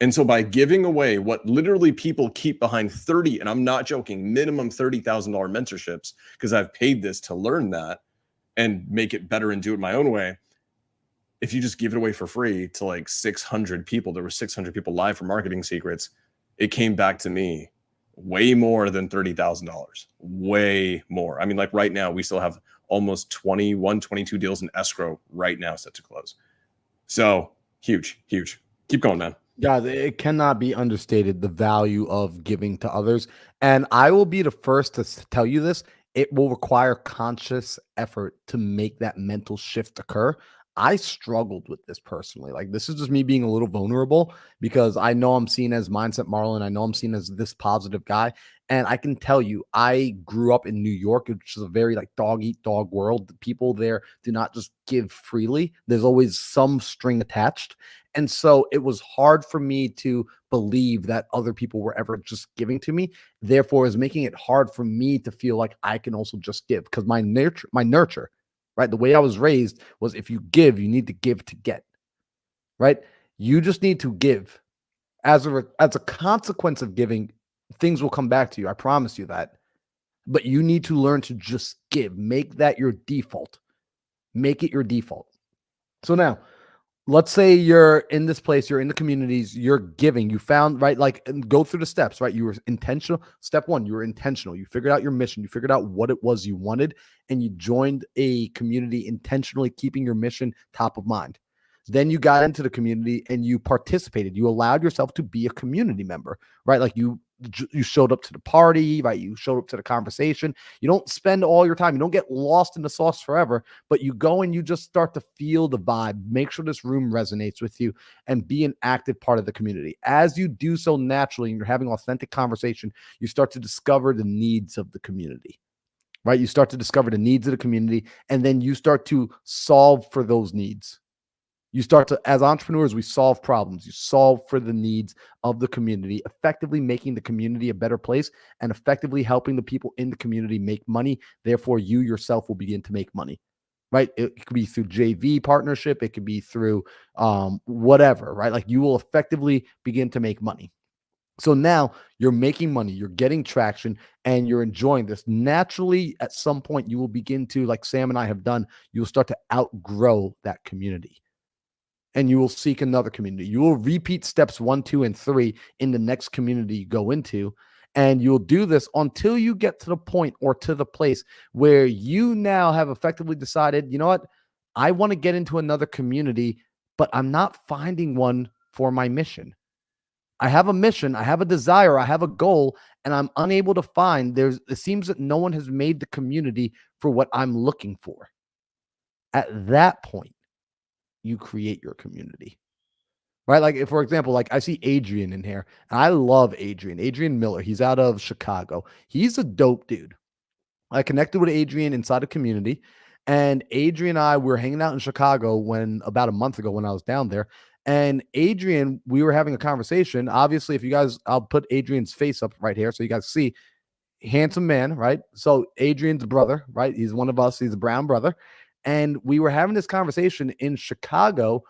And so by giving away what literally people keep behind 30, and I'm not joking, minimum $30,000 mentorships, because I've paid this to learn that and make it better and do it my own way. If you just give it away for free to like 600 people, there were 600 people live for marketing secrets. It came back to me way more than $30,000, way more. I mean, like right now, we still have almost 21, 22 deals in escrow right now set to close. So huge, huge. Keep going, man. Guys, it cannot be understated the value of giving to others. And I will be the first to tell you this. It will require conscious effort to make that mental shift occur. I struggled with this personally. Like, this is just me being a little vulnerable because I know I'm seen as Mindset Marlon. I know I'm seen as this positive guy. And I can tell you, I grew up in New York, which is a very like dog eat dog world. The people there do not just give freely, there's always some string attached. And so it was hard for me to believe that other people were ever just giving to me. Therefore, is making it hard for me to feel like I can also just give because my nurture, right? The way I was raised was if you give, you need to give to get, right? You just need to give. As a consequence of giving, things will come back to you. I promise you that. But you need to learn to just give. Make that your default. Make it your default. So now, let's say you're in this place, you're in the communities, you're giving, you found, right? Like, and go through the steps, right? You were intentional. Step one, you were intentional. You figured out your mission, you figured out what it was you wanted, and you joined a community intentionally keeping your mission top of mind. Then you got into the community and you participated. You allowed yourself to be a community member, right? Like you showed up to the party, right? You showed up to the conversation. You don't spend all your time. You don't get lost in the sauce forever, but you go and you just start to feel the vibe. Make sure this room resonates with you and be an active part of the community. As you do so naturally and you're having authentic conversation, you start to discover the needs of the community, right? You start to discover the needs of the community and then you start to solve for those needs. You start to, as entrepreneurs, we solve problems. You solve for the needs of the community, effectively making the community a better place and effectively helping the people in the community make money. Therefore, you yourself will begin to make money, right? It could be through JV partnership. It could be through whatever, right? Like you will effectively begin to make money. So now you're making money, you're getting traction, and you're enjoying this. Naturally, at some point, you will begin to, like Sam and I have done, you'll start to outgrow that community and you will seek another community. You will repeat steps 1, 2, and 3 in the next community you go into. And you'll do this until you get to the point or to the place where you now have effectively decided, you know what? I want to get into another community, but I'm not finding one for my mission. I have a mission, I have a desire, I have a goal, and I'm unable to find. It seems that no one has made the community for what I'm looking for. At that point, you create your community. Right? Like, if, for example, like I see Adrian in here, and I love Adrian Miller. He's out of Chicago. He's a dope dude. I connected with Adrian inside a community, And Adrian and I were hanging out in Chicago about a month ago when I was down there. And Adrian, we were having a conversation. Obviously, if you guys, I'll put Adrian's face up right here so you guys see. Handsome man, right? So Adrian's brother, right? He's one of us. He's a brown brother. And we were having this conversation in Chicago.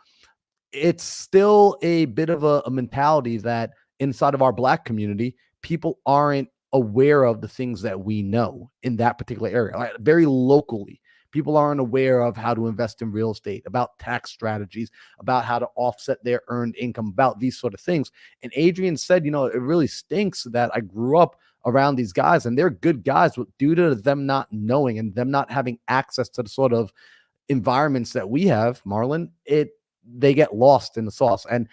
It's still a bit of a mentality that inside of our black community, people aren't aware of the things that we know in that particular area, like very locally. People aren't aware of how to invest in real estate, about tax strategies, about how to offset their earned income, about these sort of things. And Adrian said, it really stinks that I grew up around these guys and they're good guys, but due to them not knowing and them not having access to the sort of environments that we have, Marlon, they get lost in the sauce. And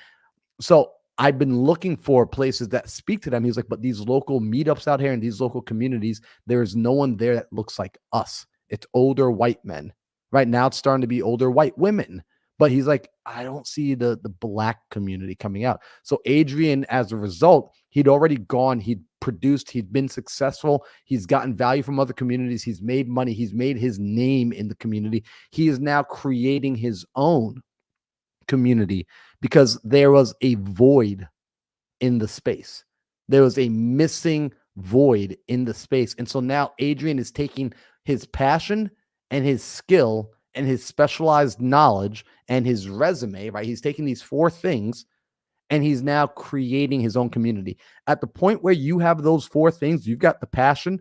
so I've been looking for places that speak to them. He's like, but these local meetups out here in these local communities, there's no one there that looks like us. It's older white men. Right now, it's starting to be older white women. But he's like, I don't see the black community coming out. So Adrian, as a result, he'd already gone, he'd produced, he'd been successful, he's gotten value from other communities, he's made money, he's made his name in the community. He is now creating his own community because there was a void in the space. There was a missing void in the space. And so now Adrian is taking his passion and his skill and his specialized knowledge and his resume, right? He's taking these 4 things and he's now creating his own community. At the point where you have those 4 things, you've got the passion,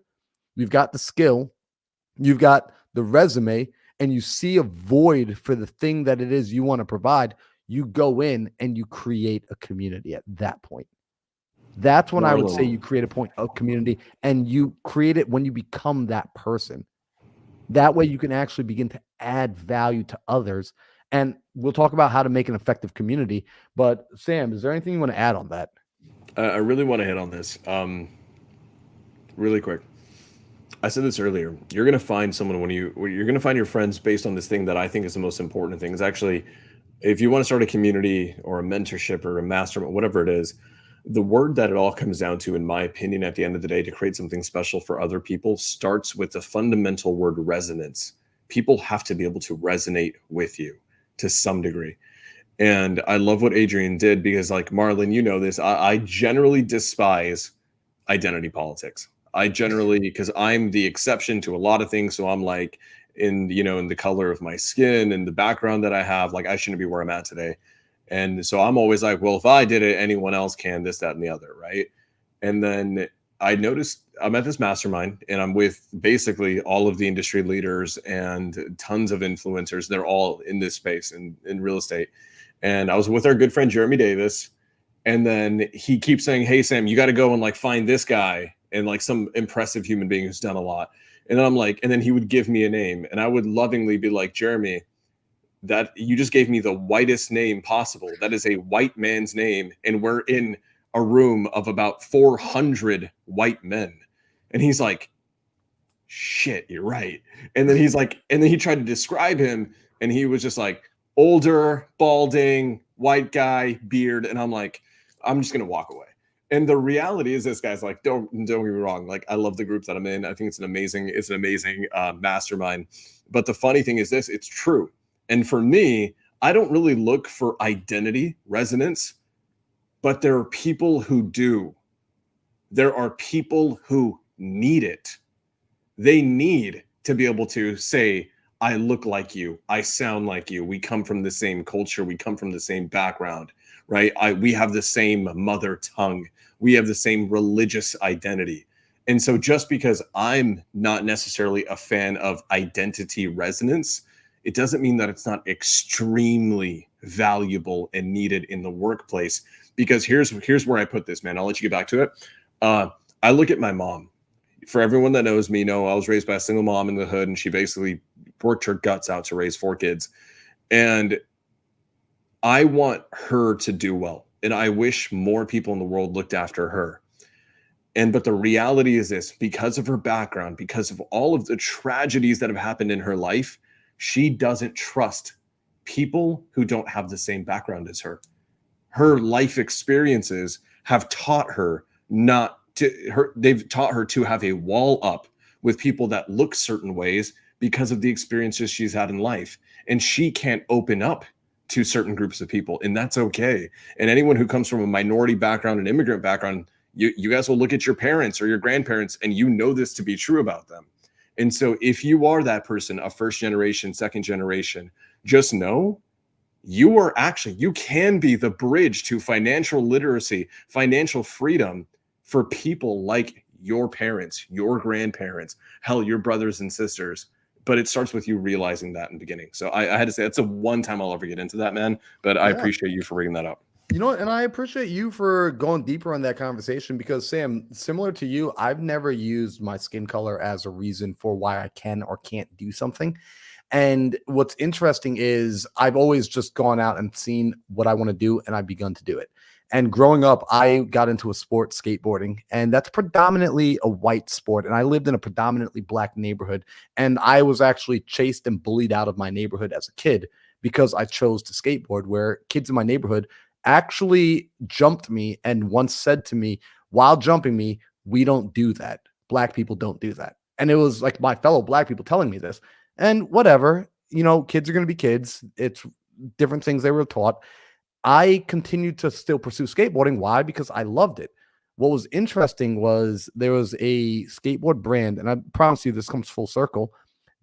you've got the skill, you've got the resume, and you see a void for the thing that it is you want to provide, you go in and you create a community at that point. That's when I would say you create a community, and you create it when you become that person. That way you can actually begin to add value to others. And we'll talk about how to make an effective community. But Sam, is there anything you want to add on that? I really want to hit on this really quick. I said this earlier. You're going to find someone you're going to find your friends based on this thing that I think is the most important thing. Is actually, if you want to start a community or a mentorship or a mastermind, whatever it is, the word that it all comes down to, in my opinion, at the end of the day, to create something special for other people, starts with the fundamental word resonance. People have to be able to resonate with you to some degree. And I love what Adrian did because, like, Marlon, you know this, I generally despise identity politics. I generally, because I'm the exception to a lot of things. So I'm like, in the color of my skin and the background that I have, like, I shouldn't be where I'm at today. And so I'm always like, well, if I did it, anyone else can, this, that, and the other, right? And then I noticed I'm at this mastermind and I'm with basically all of the industry leaders and tons of influencers. They're all in this space in real estate. And I was with our good friend Jeremy Davis. And then he keeps saying, hey, Sam, you got to go and like find this guy and like some impressive human being who's done a lot. And then I'm like, and then he would give me a name and I would lovingly be like, Jeremy, that you just gave me the whitest name possible. That is a white man's name. And we're in a room of about 400 white men. And he's like, shit, you're right. And then he's like, and then he tried to describe him and he was just like, older, balding, white guy, beard. And I'm like, I'm just going to walk away. And the reality is this, guys, like, don't get me wrong. Like, I love the group that I'm in. I think it's an amazing mastermind. But the funny thing is this, it's true. And for me, I don't really look for identity resonance, but there are people who do. There are people who need it. They need to be able to say, I look like you, I sound like you, we come from the same culture, we come from the same background, right? We have the same mother tongue, we have the same religious identity. And so just because I'm not necessarily a fan of identity resonance, it doesn't mean that it's not extremely valuable and needed in the workplace. Because here's where I put this, man. I'll let you get back to it. I look at my mom. For everyone that knows me, I was raised by a single mom in the hood, and she basically worked her guts out to raise 4 kids. And I want her to do well. And I wish more people in the world looked after her. But the reality is this, because of her background, because of all of the tragedies that have happened in her life, she doesn't trust people who don't have the same background as her. Her life experiences have taught her they've taught her to have a wall up with people that look certain ways because of the experiences she's had in life. And she can't open up to certain groups of people, and that's okay. And anyone who comes from a minority background, an immigrant background, you guys will look at your parents or your grandparents, and you know this to be true about them. And so if you are that person, a first generation, second generation, just know you can be the bridge to financial literacy, financial freedom for people like your parents, your grandparents, hell, your brothers and sisters. But it starts with you realizing that in the beginning. So I had to say that's the one time I'll ever get into that, man. But I Yeah. appreciate you for bringing that up. You know, and I appreciate you for going deeper on that conversation because, Sam, similar to you, I've never used my skin color as a reason for why I can or can't do something. And what's interesting is I've always just gone out and seen what I want to do and I've begun to do it. And growing up, I got into a sport, skateboarding, and that's predominantly a white sport. And I lived in a predominantly black neighborhood. And I was actually chased and bullied out of my neighborhood as a kid because I chose to skateboard, where kids in my neighborhood actually jumped me and once said to me while jumping me, "We don't do that. Black people don't do that." And it was like my fellow black people telling me this. And whatever, kids are going to be kids. It's different things they were taught. I continued to still pursue skateboarding. Why? Because I loved it. What was interesting was there was a skateboard brand, and I promise you this comes full circle.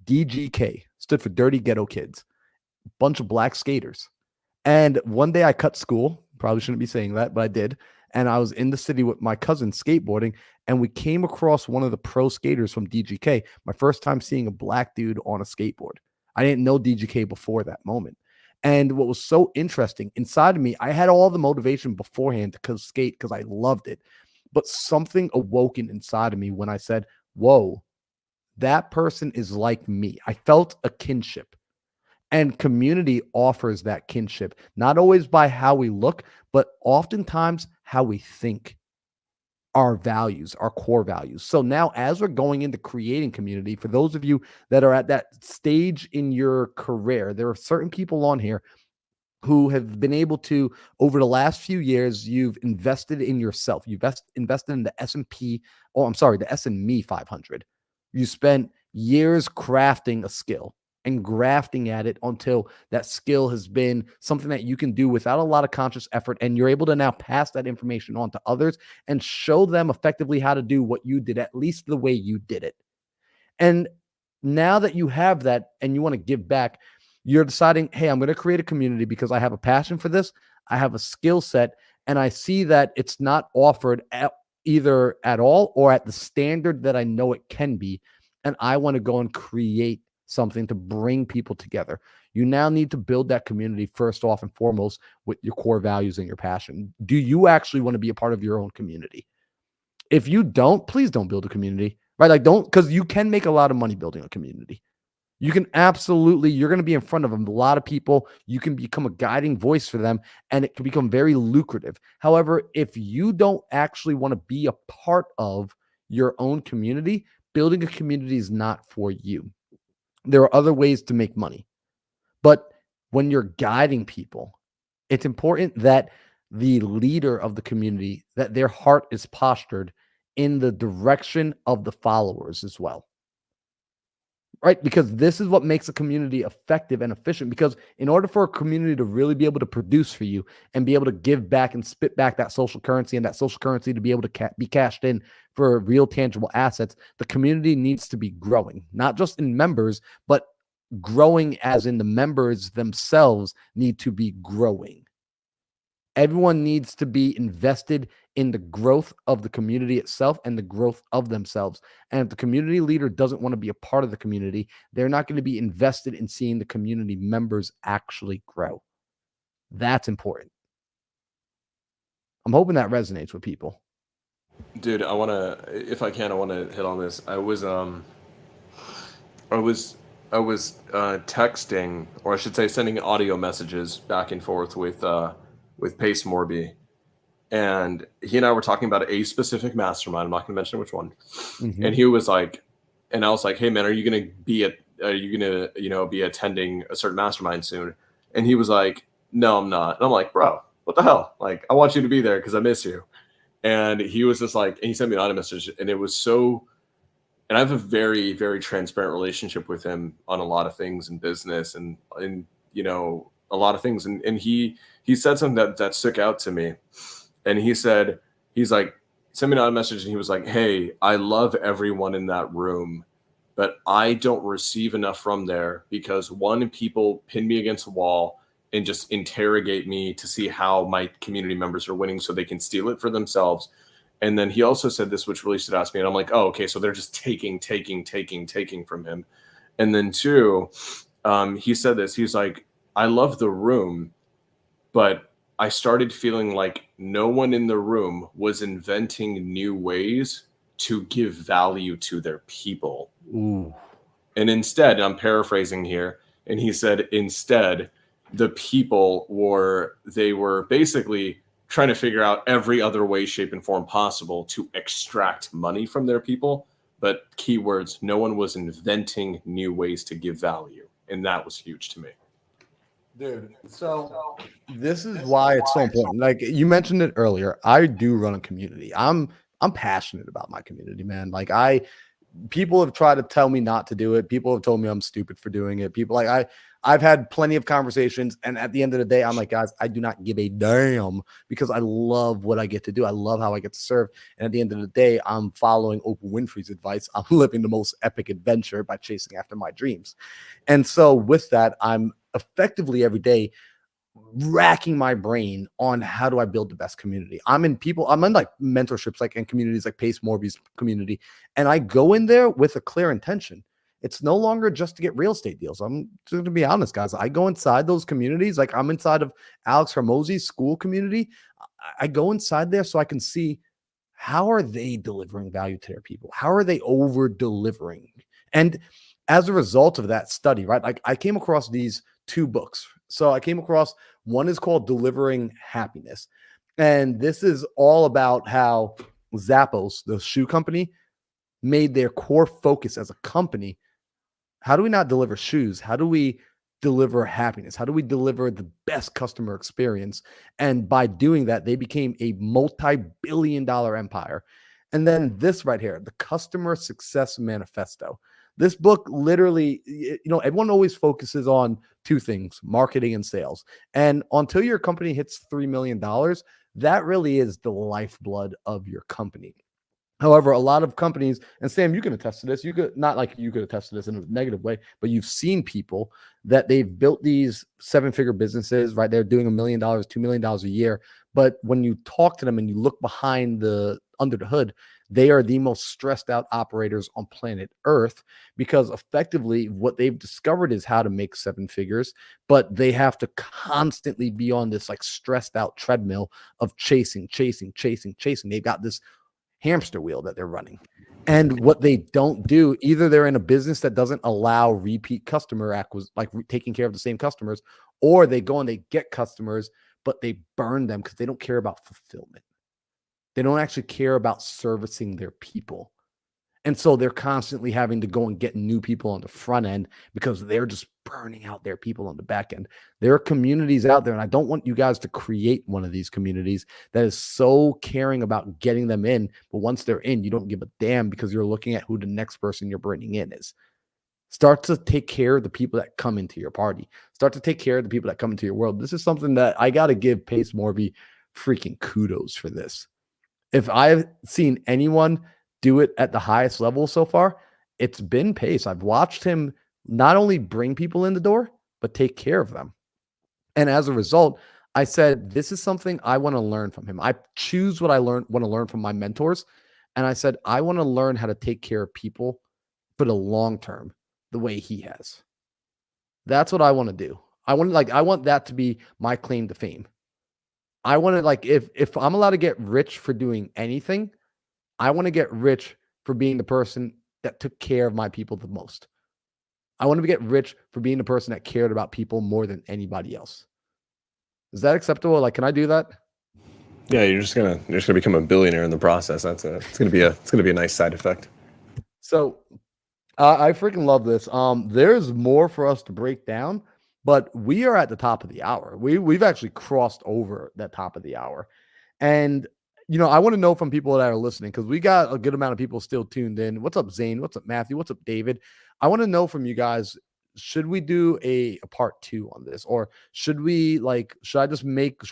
DGK stood for Dirty Ghetto Kids, bunch of black skaters. And one day I cut school. Probably shouldn't be saying that, but I did. And I was in the city with my cousin skateboarding, and we came across one of the pro skaters from DGK. My first time seeing a black dude on a skateboard. I didn't know DGK before that moment. And what was so interesting inside of me, I had all the motivation beforehand to skate because I loved it. But something awoken inside of me when I said, whoa, that person is like me. I felt a kinship. And community offers that kinship, not always by how we look, but oftentimes how we think, our values, our core values. So now, as we're going into creating community, for those of you that are at that stage in your career, there are certain people on here who have been able to, over the last few years, you've invested in yourself. You've invested in the S&P, oh, I'm sorry, the S&Me 500. You spent years crafting a skill and grafting at it until that skill has been something that you can do without a lot of conscious effort. And you're able to now pass that information on to others and show them effectively how to do what you did, at least the way you did it. And now that you have that and you want to give back, you're deciding, hey, I'm going to create a community because I have a passion for this. I have a skill set, and I see that it's not offered either at all or at the standard that I know it can be. And I want to go and create something to bring people together. You now need to build that community first off and foremost with your core values and your passion. Do you actually want to be a part of your own community? If you don't, please don't build a community, right? Like, don't, because you can make a lot of money building a community. You can absolutely, you're going to be in front of a lot of people. You can become a guiding voice for them, and it can become very lucrative. However, if you don't actually want to be a part of your own community, building a community is not for you. There are other ways to make money. But when you're guiding people, it's important that the leader of the community, that their heart is postured in the direction of the followers as well. Right? Because this is what makes a community effective and efficient. Because in order for a community to really be able to produce for you and be able to give back and spit back that social currency, and that social currency to be able to be cashed in for real tangible assets, the community needs to be growing, not just in members, but growing as in the members themselves need to be growing. Everyone needs to be invested in the growth of the community itself and the growth of themselves. And if the community leader doesn't want to be a part of the community, they're not going to be invested in seeing the community members actually grow. That's important. I'm hoping that resonates with people. Dude, I want to, if I can, I want to hit on this. I was texting, or I should say, sending audio messages back and forth with Pace Morby, and he and I were talking about a specific mastermind. I'm not going to mention which one. Mm-hmm. And he was like, and I was like, "Hey man, are you going to be attending a certain mastermind soon?" And he was like, "No, I'm not." And I'm like, "Bro, what the hell? Like, I want you to be there because I miss you." And he was just like, and he sent me an audio message, and it was so and I have a very, very transparent relationship with him on a lot of things in business and a lot of things. And he said something that stuck out to me. And he said, he's like, sent me a message and he was like, "Hey, I love everyone in that room, but I don't receive enough from there because one, people pin me against a wall and just interrogate me to see how my community members are winning so they can steal it for themselves." And then he also said this, which really stood out to me. And I'm like, oh, okay, so they're just taking from him. And then two, he said this. He's like, "I love the room, but I started feeling like no one in the room was inventing new ways to give value to their people. Ooh. And instead, I'm paraphrasing here, and he said, instead, the people were basically trying to figure out every other way, shape, and form possible to extract money from their people. But keywords, no one was inventing new ways to give value. And that was huge to me. Dude, so this is why it's so important. Like you mentioned it earlier, I do run a community. I'm passionate about my community, man. Like people have tried to tell me not to do it. People have told me I'm stupid for doing it. People like I've had plenty of conversations, and at the end of the day, I'm like, guys, I do not give a damn because I love what I get to do. I love how I get to serve. And at the end of the day, I'm following Oprah Winfrey's advice. I'm living the most epic adventure by chasing after my dreams. And so with that, I'm effectively every day racking my brain on how do I build the best community. I'm in like mentorships, like in communities like Pace Morby's community, and I go in there with a clear intention. It's no longer just to get real estate deals. I'm just to be honest, guys. I go inside those communities, like I'm inside of Alex Hermosi's school community. I go inside there so I can see how are they delivering value to their people? How are they over delivering? And as a result of that study, right? Like I came across these two books. So I came across one is called Delivering Happiness. And this is all about how Zappos, the shoe company, made their core focus as a company. How do we not deliver shoes? How do we deliver happiness? How do we deliver the best customer experience? And by doing that, they became a multi-billion-dollar empire. And then this right here, the Customer Success Manifesto. This book literally, everyone always focuses on two things, marketing and sales. And until your company hits $3 million, that really is the lifeblood of your company. However, a lot of companies, and Sam, you can attest to this. You could not like you could attest to this in a negative way, but you've seen people that they've built these seven-figure businesses, right? They're doing $1 million, $2 million a year. But when you talk to them and you look behind under the hood, they are the most stressed out operators on planet Earth because effectively what they've discovered is how to make seven figures, but they have to constantly be on this like stressed out treadmill of chasing. They've got this hamster wheel that they're running. And what they don't do, either they're in a business that doesn't allow repeat customer taking care of the same customers, or they go and they get customers, but they burn them because they don't care about fulfillment. They don't actually care about servicing their people. And so they're constantly having to go and get new people on the front end because they're just burning out their people on the back end. There are communities out there, and I don't want you guys to create one of these communities that is so caring about getting them in. But once they're in, you don't give a damn because you're looking at who the next person you're bringing in is. Start to take care of the people that come into your party. Start to take care of the people that come into your world. This is something that I got to give Pace Morby freaking kudos for this. If I've seen anyone do it at the highest level so far, it's been Pace. I've watched him not only bring people in the door, but take care of them. And as a result, I said, this is something I want to learn from him. I choose what I want to learn from my mentors. And I said, I want to learn how to take care of people for the long term, the way he has. That's what I want to do. I want that to be my claim to fame. I want to if I'm allowed to get rich for doing anything, I want to get rich for being the person that took care of my people the most. I want to get rich for being the person that cared about people more than anybody else. Is that acceptable? Like, can I do that? Yeah, you're just gonna become a billionaire in the process. It's gonna be a nice side effect. So I freaking love this. There's more for us to break down, but we are at the top of the hour. We've actually crossed over that top of the hour. And I want to know from people that are listening, because we got a good amount of people still tuned in. What's up, Zane? What's up, Matthew? What's up, David? I want to know from you guys. Should we do a part two on this, or should we should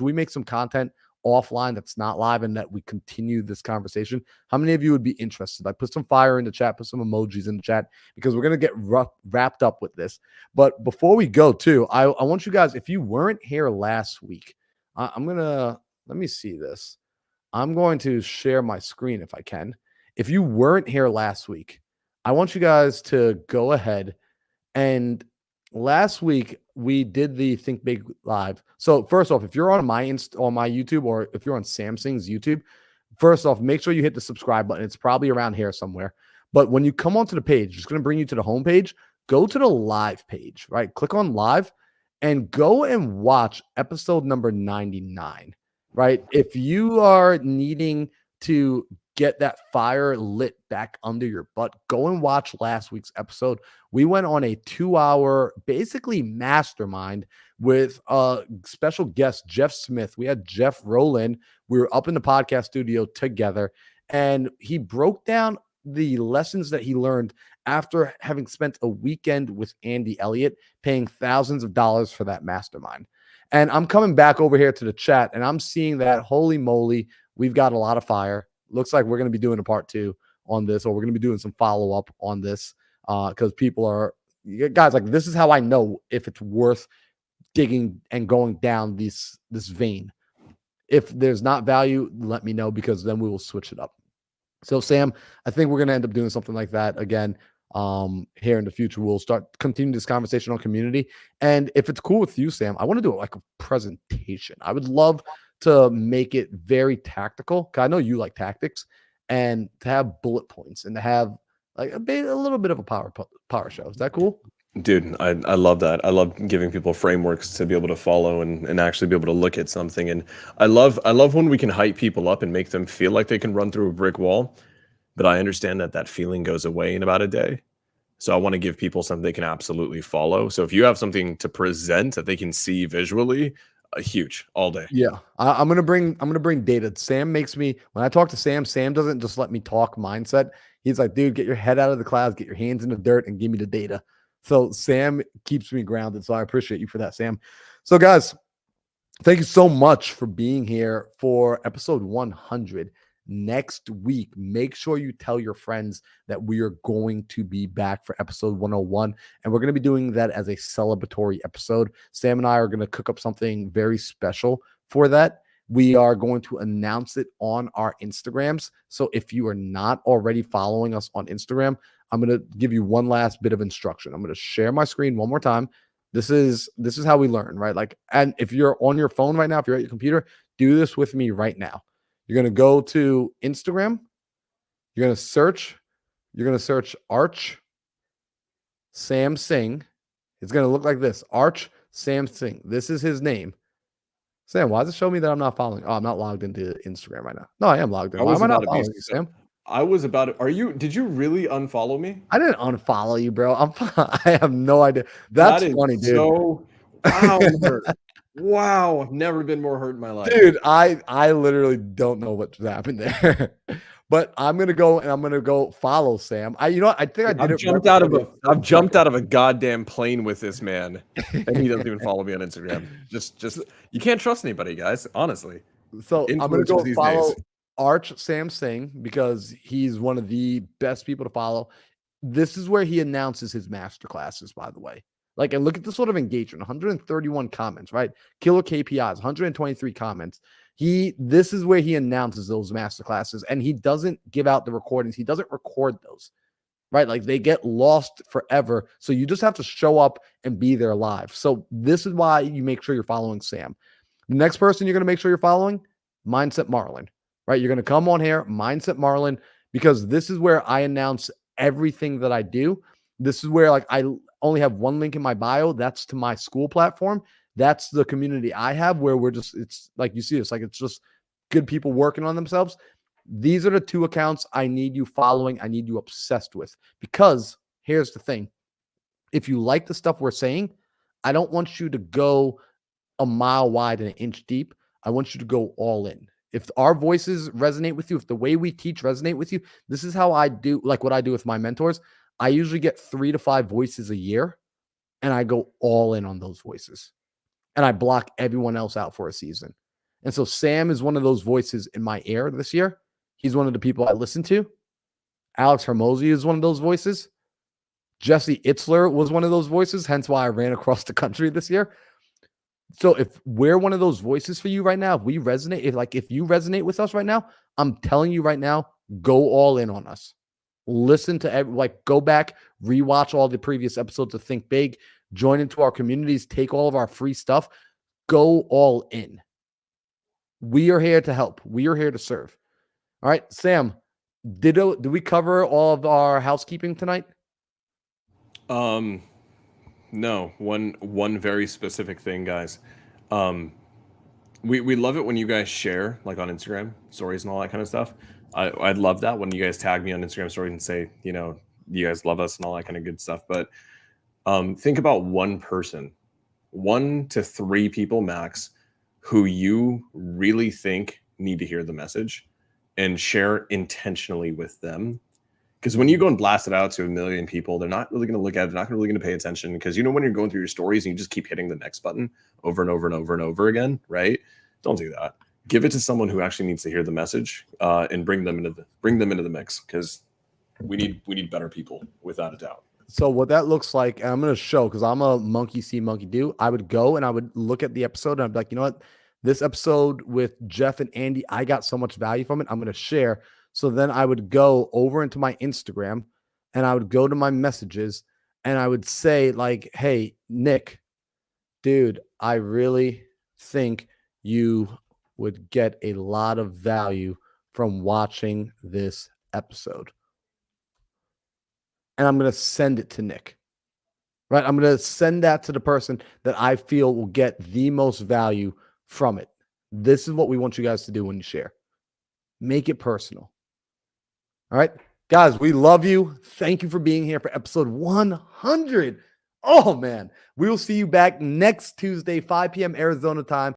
we make some content offline that's not live and that we continue this conversation? How many of you would be interested? I put some fire in the chat, put some emojis in the chat, because we're gonna get wrapped up with this. But before we go, too, I want you guys, if you weren't here last week, I'm gonna let me see this. I'm going to share my screen if I can. If you weren't here last week, I want you guys to go ahead and last week we did the Think Big Live. So first off, if you're on my YouTube, or if you're on Samsung's YouTube, first off, make sure you hit the subscribe button. It's probably around here somewhere. But when you come onto the page, it's going to bring you to the home page. Go to the live page, right? Click on live and go and watch episode number 99, right? If you are needing to get that fire lit back under your butt, go and watch last week's episode. We went on a 2-hour, basically mastermind with a special guest, Jeff Smith. We had Jeff Rowland. We were up in the podcast studio together, and he broke down the lessons that he learned after having spent a weekend with Andy Elliott, paying thousands of dollars for that mastermind. And I'm coming back over here to the chat, and I'm seeing that, holy moly, we've got a lot of fire. Looks like we're going to be doing a part two on this, or we're going to be doing some follow-up on this, because people are, guys, like, this is how I know if it's worth digging and going down this vein. If there's not value, let me know, because then we will switch it up. So, Sam, I think we're going to end up doing something like that again here in the future. We'll start continuing this conversation on community. And if it's cool with you, Sam, I want to do it like a presentation. I would love to make it very tactical, because I know you like tactics, and to have bullet points and to have like a little bit of a power show. Is that cool? Dude, I love that. I love giving people frameworks to be able to follow and actually be able to look at something. And I love when we can hype people up and make them feel like they can run through a brick wall. But I understand that feeling goes away in about a day. So I want to give people something they can absolutely follow. So if you have something to present that they can see visually, huge, all day. Yeah, I'm gonna bring data. Sam makes me, when I talk to Sam, Sam doesn't just let me talk mindset. He's like, dude, get your head out of the clouds, get your hands in the dirt, and give me the data. So Sam keeps me grounded. So I appreciate you for that, Sam. So guys, thank you so much for being here for episode 100. Next week, make sure you tell your friends that we are going to be back for episode 101. And we're going to be doing that as a celebratory episode. Sam and I are going to cook up something very special for that. We are going to announce it on our Instagrams. So if you are not already following us on Instagram, I'm going to give you one last bit of instruction. I'm going to share my screen one more time. This is how we learn, right? Like, and if you're on your phone right now, if you're at your computer, do this with me right now. You're going to go to Instagram. You're going to search Arch Sam Singh. It's going to look like this. Arch Sam Singh. This is his name. Sam, why does it show me that I'm not following? Oh, I'm not logged into Instagram right now. No, I am logged in. Why am I not following you, Sam? I was about it. Did you really unfollow me? I didn't unfollow you, bro. I have no idea. That's funny, dude. So, wow, I'm hurt. Wow, I've never been more hurt in my life. Dude, I literally don't know what just happened there. But I'm gonna go follow Sam. I think I did I've jumped out of a goddamn plane with this man, and he doesn't even follow me on Instagram. Just you can't trust anybody, guys. Honestly. So I'm gonna go follow Arch Sam Singh, because he's one of the best people to follow. This is where he announces his master classes, by the way. Like, and look at the sort of engagement, 131 comments, right? Killer KPIs, 123 comments. This is where he announces those master classes, and he doesn't give out the recordings. He doesn't record those, right? Like, they get lost forever. So you just have to show up and be there live. So this is why you make sure you're following Sam. The next person you're going to make sure you're following, Mindset Marlin, right? You're going to come on here, Mindset Marlin, because this is where I announce everything that I do. This is where, like, I only have one link in my bio. That's to my school platform. That's the community I have, where it's like, you see this, like, it's just good people working on themselves. These are the two accounts I need you following. I need you obsessed with, because here's the thing. If you like the stuff we're saying, I don't want you to go a mile wide and an inch deep. I want you to go all in. If our voices resonate with you, if the way we teach resonate with you, this is how I do, like what I do with my mentors. I usually get 3 to 5 voices a year, and I go all in on those voices, and I block everyone else out for a season. And so Sam is one of those voices in my ear this year. He's one of the people I listen to. Alex Hermosi is one of those voices. Jesse Itzler was one of those voices, hence why I ran across the country this year. So if we're one of those voices for you right now, if we resonate, if you resonate with us right now, I'm telling you right now, go all in on us. Listen to go back, rewatch all the previous episodes of Think Big, join into our communities, take all of our free stuff, go all in. We are here to help. We are here to serve. All right, Sam, did we cover all of our housekeeping tonight? No, one very specific thing, guys. We love it when you guys share, like on Instagram stories and all that kind of stuff. I'd love that when you guys tag me on Instagram stories and say, you guys love us and all that kind of good stuff. But think about one person, 1 to 3 people max, who you really think need to hear the message, and share intentionally with them. Because when you go and blast it out to 1 million people, they're not really going to look at it. They're not really going to pay attention. Because when you're going through your stories and you just keep hitting the next button over and over and over and over again, right? Don't do that. Give it to someone who actually needs to hear the message, and bring them into the mix. Because we need better people, without a doubt. So what that looks like, and I'm going to show, because I'm a monkey see, monkey do. I would go and I would look at the episode and I'd be like, you know what? This episode with Jeff and Andy, I got so much value from it. I'm going to share. So then I would go over into my Instagram and I would go to my messages and I would say like, hey, Nick, dude, I really think you would get a lot of value from watching this episode. And I'm going to send it to Nick, right? I'm going to send that to the person that I feel will get the most value from it. This is what we want you guys to do when you share. Make it personal. All right, guys, we love you. Thank you for being here for episode 100. Oh, man. We will see you back next Tuesday, 5 p.m. Arizona time.